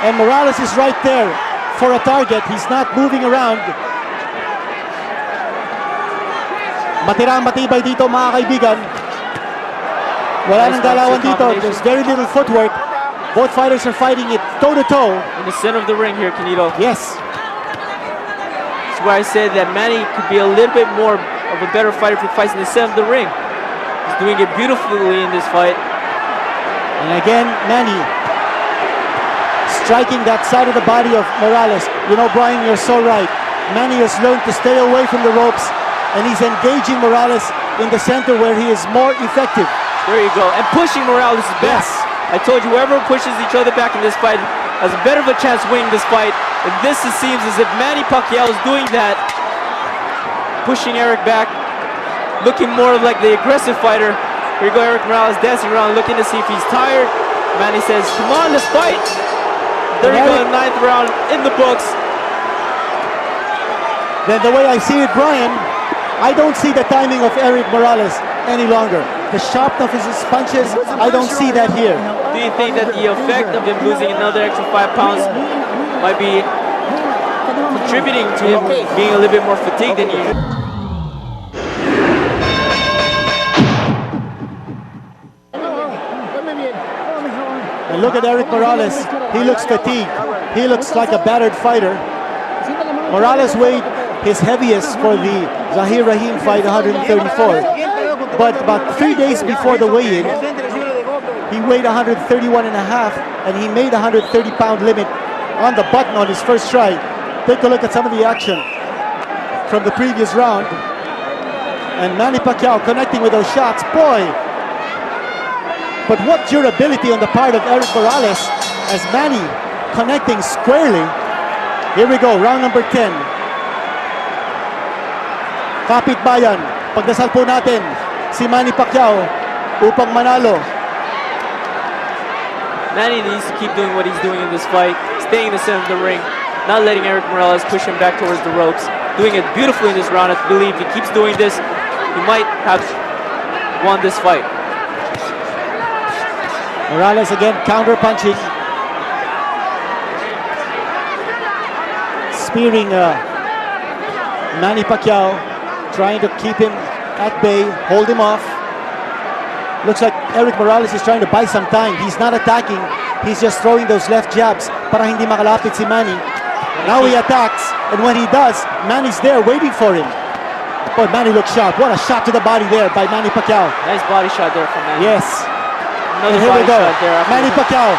And Morales is right there for a target. He's not moving around. Matirang matibay dito, mga kaibigan. Wala nang galawan dito. There's very little footwork. Both fighters are fighting it toe-to-toe. In the center of the ring here, Canito. Yes. That's why I said that Manny could be a little bit more of a better fighter if he fights in the center of the ring. He's doing it beautifully in this fight. And again, Manny striking that side of the body of Morales. You know, Brian, you're so right. Manny has learned to stay away from the ropes, and he's engaging Morales in the center where he is more effective. There you go. And pushing Morales is best. Yes. I told you, whoever pushes each other back in this fight has a better of a chance winning this fight. And this, it seems as if Manny Pacquiao is doing that. Pushing Erik back, looking more like the aggressive fighter. Here you go, Erik Morales dancing around, looking to see if he's tired. Manny says, come on, let's fight. There you go, the 9th round in the books. Then the way I see it, Brian, I don't see the timing of Erik Morales any longer. The sharpness of his punches, I don't see that here. Do you think that the effect of him losing another extra 5 pounds might be contributing to him being a little bit more fatigued than usual? And look at Erik Morales. He looks fatigued. He looks like a battered fighter. Morales weighed his heaviest for the Zahir Rahim fight, 134. But about 3 days before the weigh-in, he weighed 131.5, and he made a 130-pound limit on the button on his first try. Take a look at some of the action from the previous round. And Manny Pacquiao connecting with those shots. Boy! But what durability on the part of Erik Morales as Manny connecting squarely. Here we go, round number 10. Kapit bayan, pagdasal po natin si Manny Pacquiao upang manalo. Manny needs to keep doing what he's doing in this fight, staying in the center of the ring, not letting Erik Morales push him back towards the ropes. Doing it beautifully in this round. I believe if he keeps doing this, he might have won this fight. Morales again counter-punching. Spearing Manny Pacquiao, trying to keep him at bay, hold him off. Looks like Erik Morales is trying to buy some time. He's not attacking. He's just throwing those left jabs para hindi makalapit si Manny. Now he attacks, and when he does, Manny's there waiting for him. But Manny looks sharp. What a shot to the body there by Manny Pacquiao. Nice body shot there from Manny. Yes. Another and here body we go. shot there. Manny Pacquiao.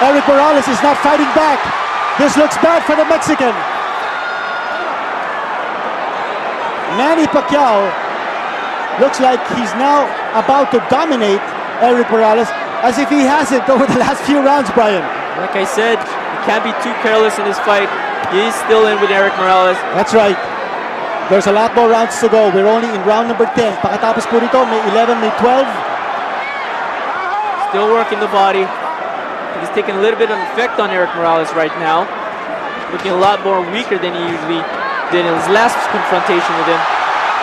Erik Morales is not fighting back. This looks bad for the Mexican. Manny Pacquiao looks like he's now about to dominate Erik Morales, as if he hasn't over the last few rounds, Brian. Like I said, you can't be too careless in this fight. He's still in with Erik Morales. That's right. There's a lot more rounds to go. We're only in round number 10. Pakatapos po rito, may 11, may 12. Still working the body. He's taking a little bit of effect on Erik Morales right now. Looking a lot more weaker than he usually did in his last confrontation with him.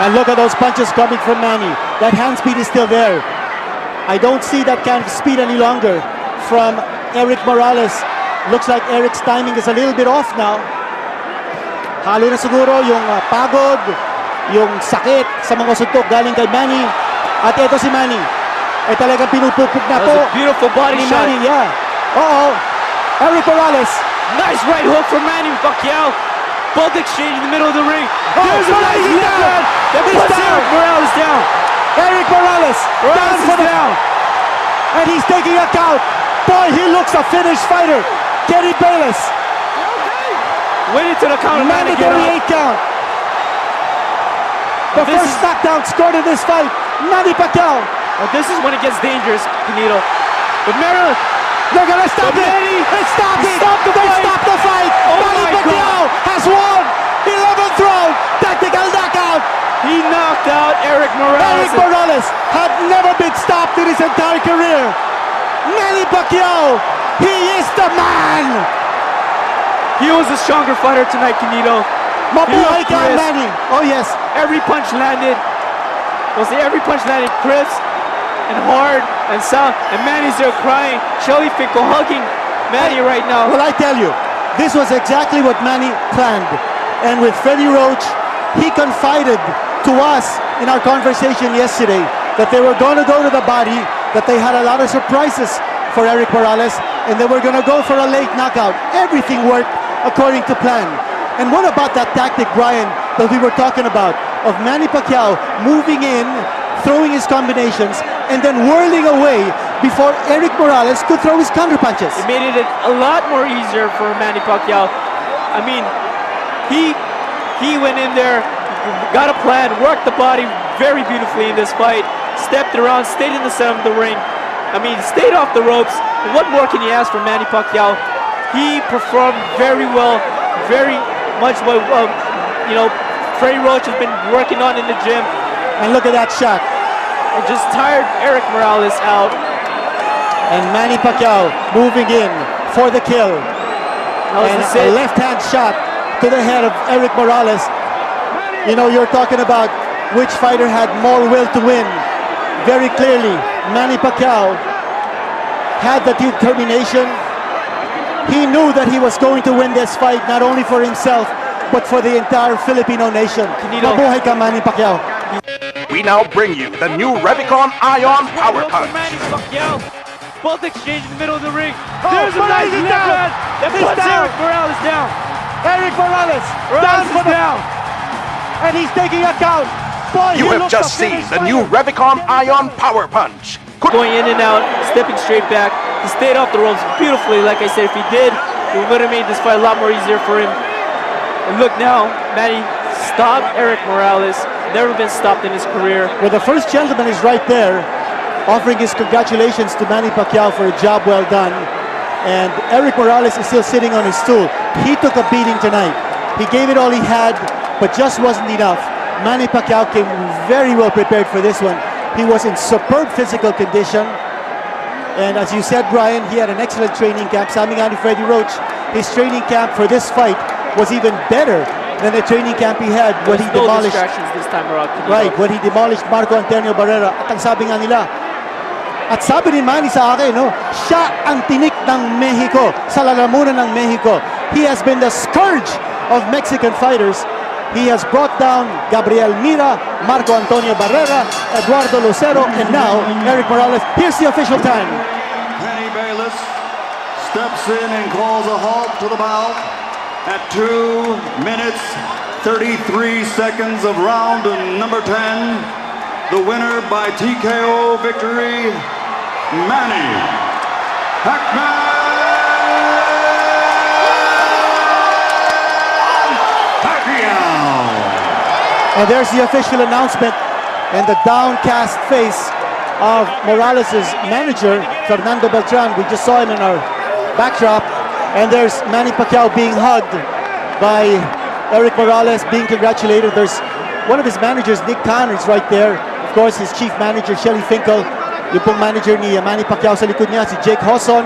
And look at those punches coming from Manny. That hand speed is still there. I don't see that kind of speed any longer from Erik Morales. Looks like Erik's timing is a little bit off now. Halo na siguro yung pagod, yung sakit sa mga suntok galing kay Manny. At ito si Manny. Ay talagang pinupupok na That po. was a beautiful body ni shot. Manny, yeah. Erik Morales. Nice right hook from Manny Pacquiao. Both exchange in the middle of the ring. There's a nice he's left down. hand that He's puts down. Erik Morales down. Erik Morales down for the down. and he's taking a count. Boy, he looks a finished fighter. Kenny Bayless, Went into the counter. Manny get mandatory up. 8 count. The This first is- knockdown scored in this fight. Manny Pacquiao. This is when it gets dangerous, Canito. But Maryland, They're gonna stop it. Manny, They stopped it. stop the They fight. stopped the fight. Oh Manny my Pacquiao has won. 11th round. Tactical knockout. he knocked out Erik Morales. Erik Morales had never been stopped in his entire career. Manny Pacquiao, he is the man. He was a stronger fighter tonight, Canito. Mabuhay looked ka, crisp. Manny. Oh yes. Every punch landed. Every punch landed crisp and hard and sound. And Manny's there crying. Shelly Finkel hugging Manny right now. Well, I tell you, this was exactly what Manny planned. And with Freddie Roach, he confided to us in our conversation yesterday that they were going to go to the body, that they had a lot of surprises for Erik Morales, and they were going to go for a late knockout. Everything worked according to plan. And what about that tactic, Brian, that we were talking about, of Manny Pacquiao moving in, throwing his combinations, and then whirling away before Erik Morales could throw his counter punches? It made it a lot more easier for Manny Pacquiao. I mean, he went in there, got a plan, worked the body very beautifully in this fight, stepped around, stayed in the center of the ring. I mean, stayed off the ropes. And what more can you ask from Manny Pacquiao? He performed very well, very much what Freddie Roach has been working on in the gym. And look at that shot. And just tired Erik Morales out. And Manny Pacquiao moving in for the kill. And a left-hand shot to the head of Erik Morales. You know, you're talking about which fighter had more will to win. Very clearly, Manny Pacquiao had the determination. He knew that he was going to win this fight, not only for himself, but for the entire Filipino nation. Mabuhay ka, Manny Pacquiao. We now bring you the new Revicon Ion Power Punch. Manny Pacquiao. Both exchange in the middle of the ring. Oh, There's a nice Morales is left down. hand that He's puts down. Erik Morales down. Erik Morales down for the down. And he's taking a count. Boy, You have just seen the new Revicon Ion Power Punch. Going in and out, stepping straight back. He stayed off the ropes beautifully. Like I said, if he did, it would have made this fight a lot more easier for him. And look now, Manny stopped Erik Morales. Never been stopped in his career. Well, the first gentleman is right there, offering his congratulations to Manny Pacquiao for a job well done. And Erik Morales is still sitting on his stool. He took a beating tonight. He gave it all he had, but just wasn't enough. Manny Pacquiao came very well prepared for this one. He was in superb physical condition. And as you said, Brian, he had an excellent training camp. Sabi nga ni Freddie Roach, his training camp for this fight was even better than the training camp he had when he No demolished. distractions this time around. Right, when he demolished Marco Antonio Barrera. At ang sabi nga nila, at sabi ni Manny sa akin, no, siya ang tinik ng Mexico, sa lalamunan ng Mexico. He has been the scourge of Mexican fighters. He has brought down Gabriel Mira, Marco Antonio Barrera, Eduardo Lucero, and now Erik Morales. Here's the official time. Kenny Bayless steps in and calls a halt to the bout at 2 minutes 33 seconds of round number 10. The winner by TKO victory, Manny Pacquiao. And there's the official announcement and the downcast face of Morales' manager, Fernando Beltran. We just saw him in our backdrop. And there's Manny Pacquiao being hugged by Erik Morales, being congratulated. There's one of his managers, Nick Connors, right there. Of course, his chief manager, Shelly Finkel. Yung pong manager ni Manny Pacquiao sa likod niya, si Jake Hosson.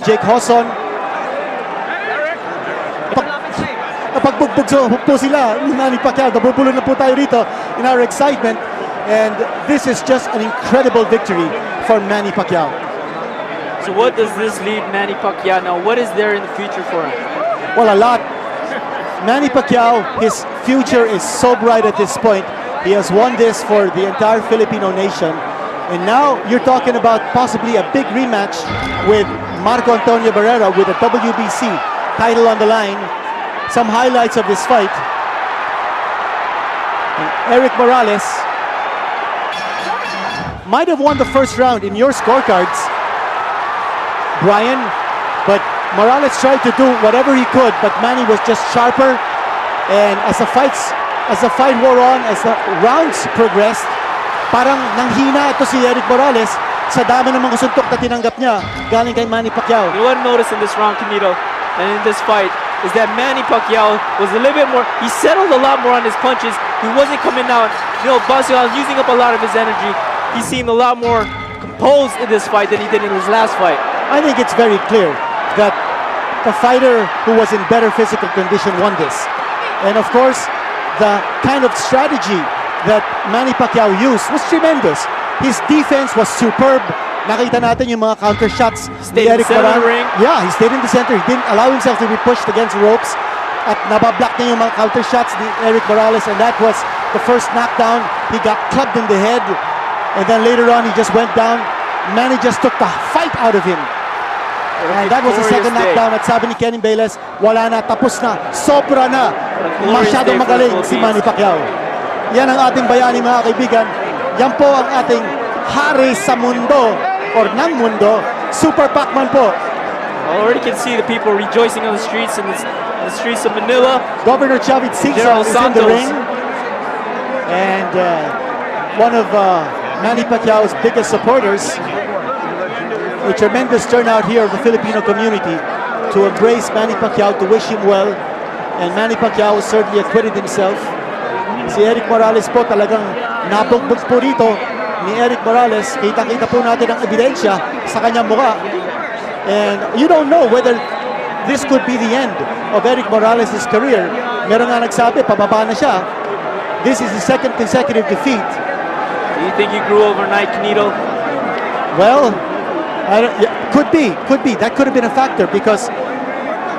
Jake Hosson. Napagbugbog po sila ni Manny Pacquiao. Nabubulo na po tayo rito in our excitement. And this is just an incredible victory for Manny Pacquiao. So what does this leave Manny Pacquiao now? What is there in the future for him? Well, a lot. Manny Pacquiao, his future is so bright at this point. He has won this for the entire Filipino nation. And now you're talking about possibly a big rematch with Marco Antonio Barrera with a WBC title on the line. Some highlights of this fight. And Erik Morales might have won the first round in your scorecards, Brian, but Morales tried to do whatever he could, but Manny was just sharper. And as the fight wore on, as the rounds progressed, parang nanghina ito si Erik Morales sa dami ng mga suntok na tinanggap niya galing kay Manny Pacquiao. You wouldn't notice in this round, Canito, and in this fight, is that Manny Pacquiao was a little bit more, he settled a lot more on his punches. He wasn't coming out, Pacquiao using up a lot of his energy. He seemed a lot more composed in this fight than he did in his last fight. I think it's very clear that the fighter who was in better physical condition won this. And of course, the kind of strategy that Manny Pacquiao used was tremendous. His defense was superb. Nakita natin yung mga counter shots ni Erik Morales. Yeah, he stayed in the center. He didn't allow himself to be pushed against the ropes. At nabablock niya yung mga counter shots ni Erik Morales, and that was the first knockdown. He got clubbed in the head, and then later on he just went down. Manny just took the fight out of him. And that was the second knockdown. At sabi ni Kenny Bayless, wala na, tapos na, sobra na. Masyadong magaling si Manny Pacquiao. Yan ang ating bayani, mga kaibigan. Yan po ang ating hari sa mundo or ng mundo, Super Pacman po. I already can see the people rejoicing on the streets in the streets of Manila. Governor Chavit Singson is in the ring. And one of Manny Pacquiao's biggest supporters. A tremendous turnout here of the Filipino community to embrace Manny Pacquiao, to wish him well. And Manny Pacquiao certainly acquitted himself. Si Erik Morales po talagang nabugbog po rito ni Erik Morales. Kita-kita po natin ang ebidensya sa kanyang mukha. And you don't know whether this could be the end of Erik Morales' career. Meron nga nagsabi, pababa na siya. This is his second consecutive defeat. Do you think he grew overnight, Canito? Well, could be. That could have been a factor because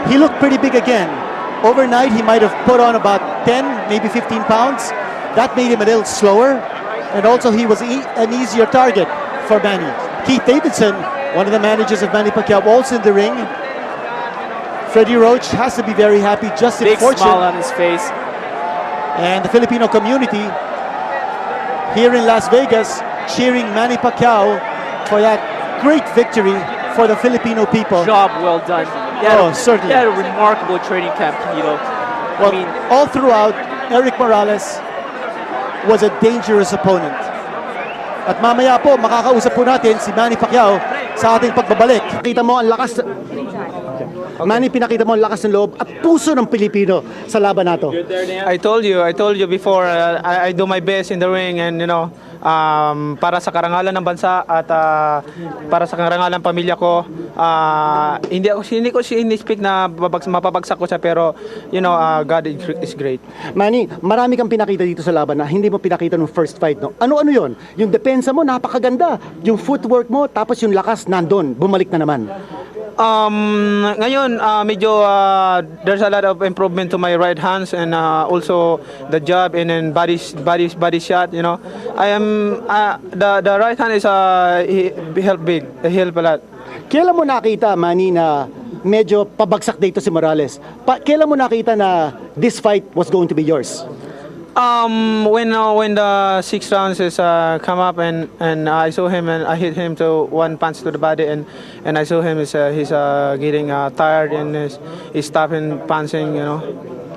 he looked pretty big again. Overnight, he might have put on about 10, maybe 15 pounds. That made him a little slower. And also, he was an easier target for Manny. Keith Davidson, one of the managers of Manny Pacquiao, also in the ring. Freddie Roach has to be very happy, just in fortune. Big smile on his face. And the Filipino community here in Las Vegas cheering Manny Pacquiao for that great victory for the Filipino people. Job well done. Certainly. He had a remarkable training camp, Canito. Well, all throughout, Erik Morales was a dangerous opponent. At mamaya po, makakausap po natin si Manny Pacquiao sa ating pagbabalik. Kita mo ang lakas. Manny, pinakita mo ang lakas ng loob at puso ng Pilipino sa laban nato. I told you before, I do my best in the ring, and para sa karangalan ng bansa at para sa karangalan ng pamilya ko. Hindi ko sinispeak na mapabagsak ko siya, pero God is great. Manny, marami kang pinakita dito sa laban na hindi mo pinakita nung first fight, no? Ano yon? Yung depensa mo napakaganda, yung footwork mo, tapos yung lakas nandun, bumalik na naman. Ngayon medyo there's a lot of improvement to my right hands, and also the jab and then body shot. I am the right hand is help big, help a lot. Kailan mo nakita, Manny, na medyo pabagsak dito si Morales? Kailan mo nakita na this fight was going to be yours? When the 6 rounds is come up, and I saw him, and I hit him to one punch to the body, and I saw him he's getting tired, and he's stopping punching.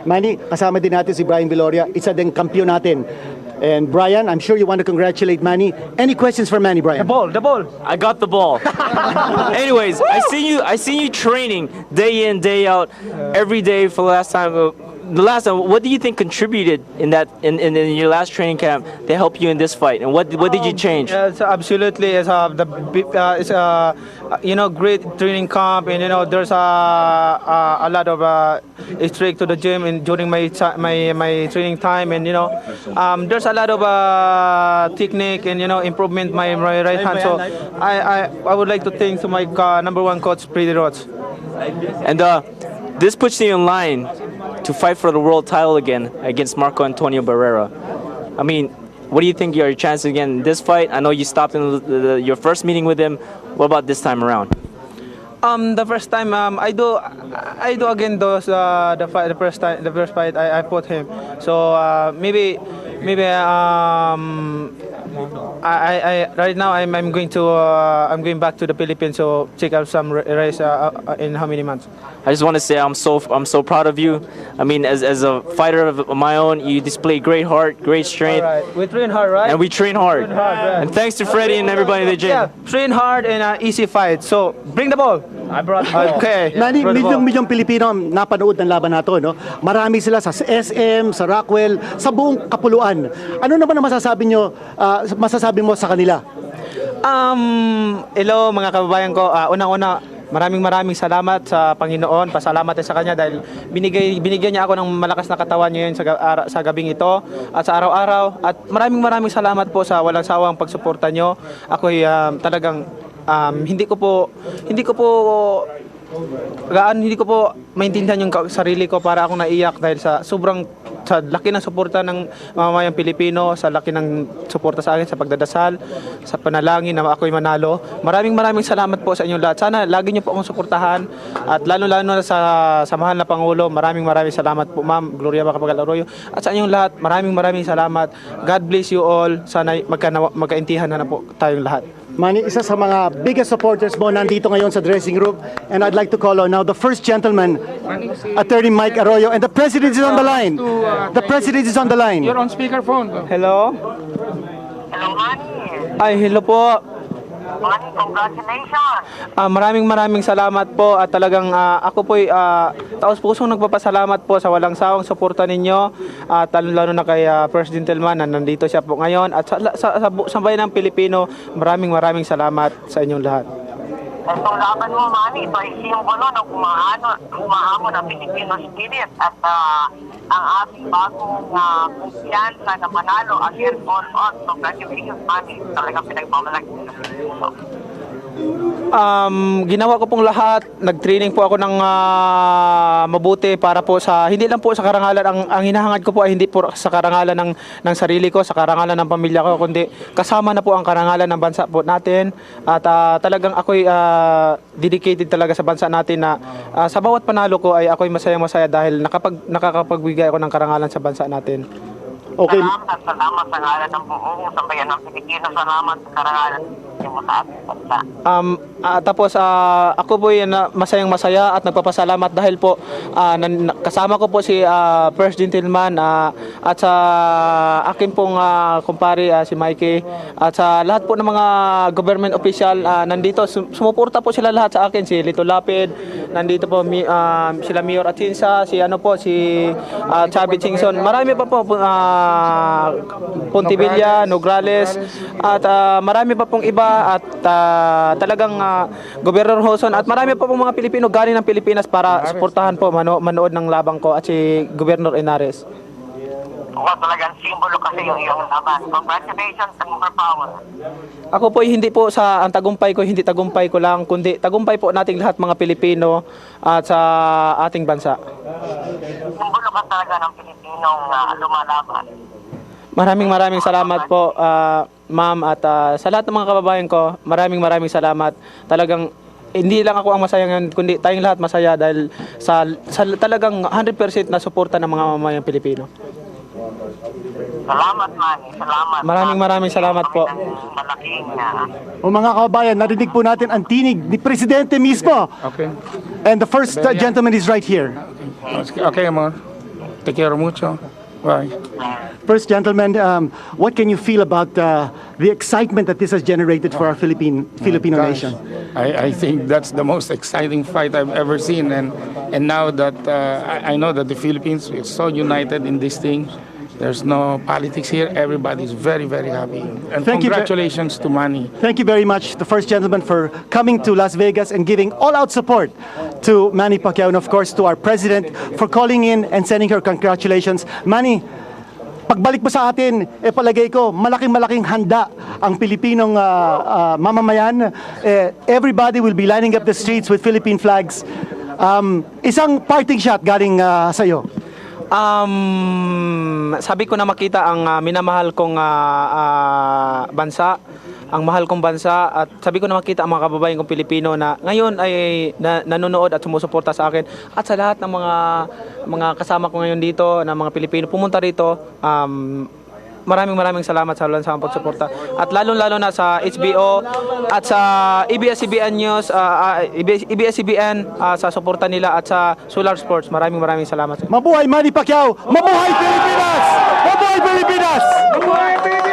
Manny, kasama din natin si Brian Viloria, isa din kampiyon natin. And Brian, I'm sure you want to congratulate Manny. Any questions for Manny, Brian? The ball. I got the ball. Anyways, I seen you training day in, day out, every day for the last time. the last one, what do you think contributed in your last training camp to help you in this fight, and what did you change? Yes, absolutely. It's great training camp, and there's a lot of streak to the gym and during my training time, and there's a lot of technique and improvement my right hand. So I would like to thank to my number one coach, Pretty Rods. And this puts you in line to fight for the world title again against Marco Antonio Barrera. I mean, what do you think are your chances again in this fight? I know you stopped in your first meeting with him. What about this time around? The first time I do again those the first fight I fought him. So maybe I right now I'm going back to the Philippines to check out some race in how many months. I just want to say I'm so proud of you. I mean, as a fighter of my own, you display great heart, great strength. Right. We train hard, right? And we train hard. And thanks to Freddie and everybody in the gym. Yeah, train hard and easy fight. So bring the ball. I brought the ball. Okay. Manny, milyong Pilipino ang napanood ng laban nato, no? Marami sila sa SM, sa Rockwell, sa buong kapuluan. Ano naman ang masasabi mo sa kanila? Hello mga kababayan ko. Unang-una, maraming salamat sa Panginoon. Pasalamat sa Kanya dahil binigyan niya ako ng malakas na katawan ngayon sa gabing ito at sa araw-araw. At maraming salamat po sa walang sawang pagsuporta nyo. Ako'y talagang hindi ko po maintindihan yung sarili ko para akong naiyak dahil sa laki ng suporta ng mamamayang Pilipino, sa laki ng suporta sa akin sa pagdadasal, sa panalangin na ako'y manalo. Maraming salamat po sa inyong lahat. Sana lagi niyo po akong suportahan at lalo-lalo na sa mahal na Pangulo. Maraming salamat po, Ma'am Gloria Macapagal Arroyo. At sa inyong lahat, maraming salamat. God bless you all. Sana magkaintihan na po tayong lahat. Manny, isa sa mga biggest supporters mo nandito ngayon sa dressing room, and I'd like to call on now the first gentleman, Attorney Mike Arroyo, and the President is on the line. The President is on the line. You're on speakerphone. Hello? Hello, Manny. Ay, hello po. Manny, congratulations. Maraming salamat po at talagang ako po'y taos-pusong nagpapasalamat po sa walang sawang suporta ninyo at lalo na kay First Gentleman na nandito siya po ngayon at sa bayan ng Pilipino, maraming salamat sa inyong lahat. Itong laban mo, Manny, ito ay simbolo ng umahamon ng Filipino spirit at ang ating bagong kumpiyansa na manalo against all odds. Congratulations, Manny. Talagang pinagmamalaki ng Filipino. Ginawa ko pong lahat. Nag-training po ako ng mabuti para po hindi lang po sa karangalan. Ang hinahangad ko po ay hindi po sa karangalan ng sarili ko, sa karangalan ng pamilya ko, kundi kasama na po ang karangalan ng bansa po natin. At talagang ako'y dedicated talaga sa bansa natin na sa bawat panalo ko ay ako'y masaya dahil nakakapagbigay ako ng karangalan sa bansa natin. Okay. Salamat sa ngalan ng buong sambayan ng Pilipino. Salamat sa karangalan mo sa ating bansa. Tapos ako po masaya at nagpapasalamat dahil po kasama ko po si First Gentleman at sa akin pong kumpare si Mikey at sa lahat po ng mga government official nandito. Sumuporta po sila lahat sa akin. Si Lito Lapid, nandito po sila Mayor Atienza, si Chavit Singson. Marami pa po Pontevilla, Nograles at marami pa pong iba at talagang Gobernador Hoson at marami pa pong mga Pilipino galing ng Pilipinas para suportahan po manood ng labang ko at si Gobernador Henares. Talagang simbolo kasi yung iyong laban. Congratulations sa more power. Ako po hindi po ang tagumpay ko, hindi tagumpay ko lang, kundi tagumpay po nating lahat mga Pilipino at sa ating bansa. Simbolo ka talaga ng Pilipinong lumalaban. Maraming salamat po, ma'am, at sa lahat ng mga kababayan ko, maraming salamat. Talagang hindi lang ako ang masaya ngayon, kundi tayong lahat masaya dahil sa talagang 100% na suporta ng mga mamayang Pilipino. Salamat, Manny. Salamat. Maraming salamat po. Malaking O mga kababayan, narinig po natin ang tinig ni Presidente mismo. Okay. And the first gentleman is right here. Okay, amor. Te quiero mucho. Bye. First, gentlemen, what can you feel about the excitement that this has generated for our Filipino Gosh, nation? I think that's the most exciting fight I've ever seen, and now that I know that the Philippines is so united in this thing, there's no politics here. Everybody's very, very happy. And congratulations to Manny. Thank you very much, the first gentleman, for coming to Las Vegas and giving all-out support to Manny Pacquiao, and of course to our president for calling in and sending her congratulations. Manny, pagbalik mo sa atin, palagay ko, malaking handa ang Pilipinong mamamayan. Everybody will be lining up the streets with Philippine flags. Isang parting shot galing sa'yo. Sabi ko na makita ang minamahal kong bansa, ang mahal kong bansa, at sabi ko na makita ang mga kababayan kong Pilipino na ngayon ay nanonood at sumusuporta sa akin, at sa lahat ng mga kasama ko ngayon dito na mga Pilipino pumunta rito. Maraming salamat sa pagsuporta, at lalo na sa HBO at sa ABS-CBN News, ABS-CBN sa suporta nila, at sa Solar Sports. Maraming salamat. Mabuhay Manny Pacquiao! Mabuhay Pilipinas! Mabuhay Pilipinas! Mabuhay Pilipinas!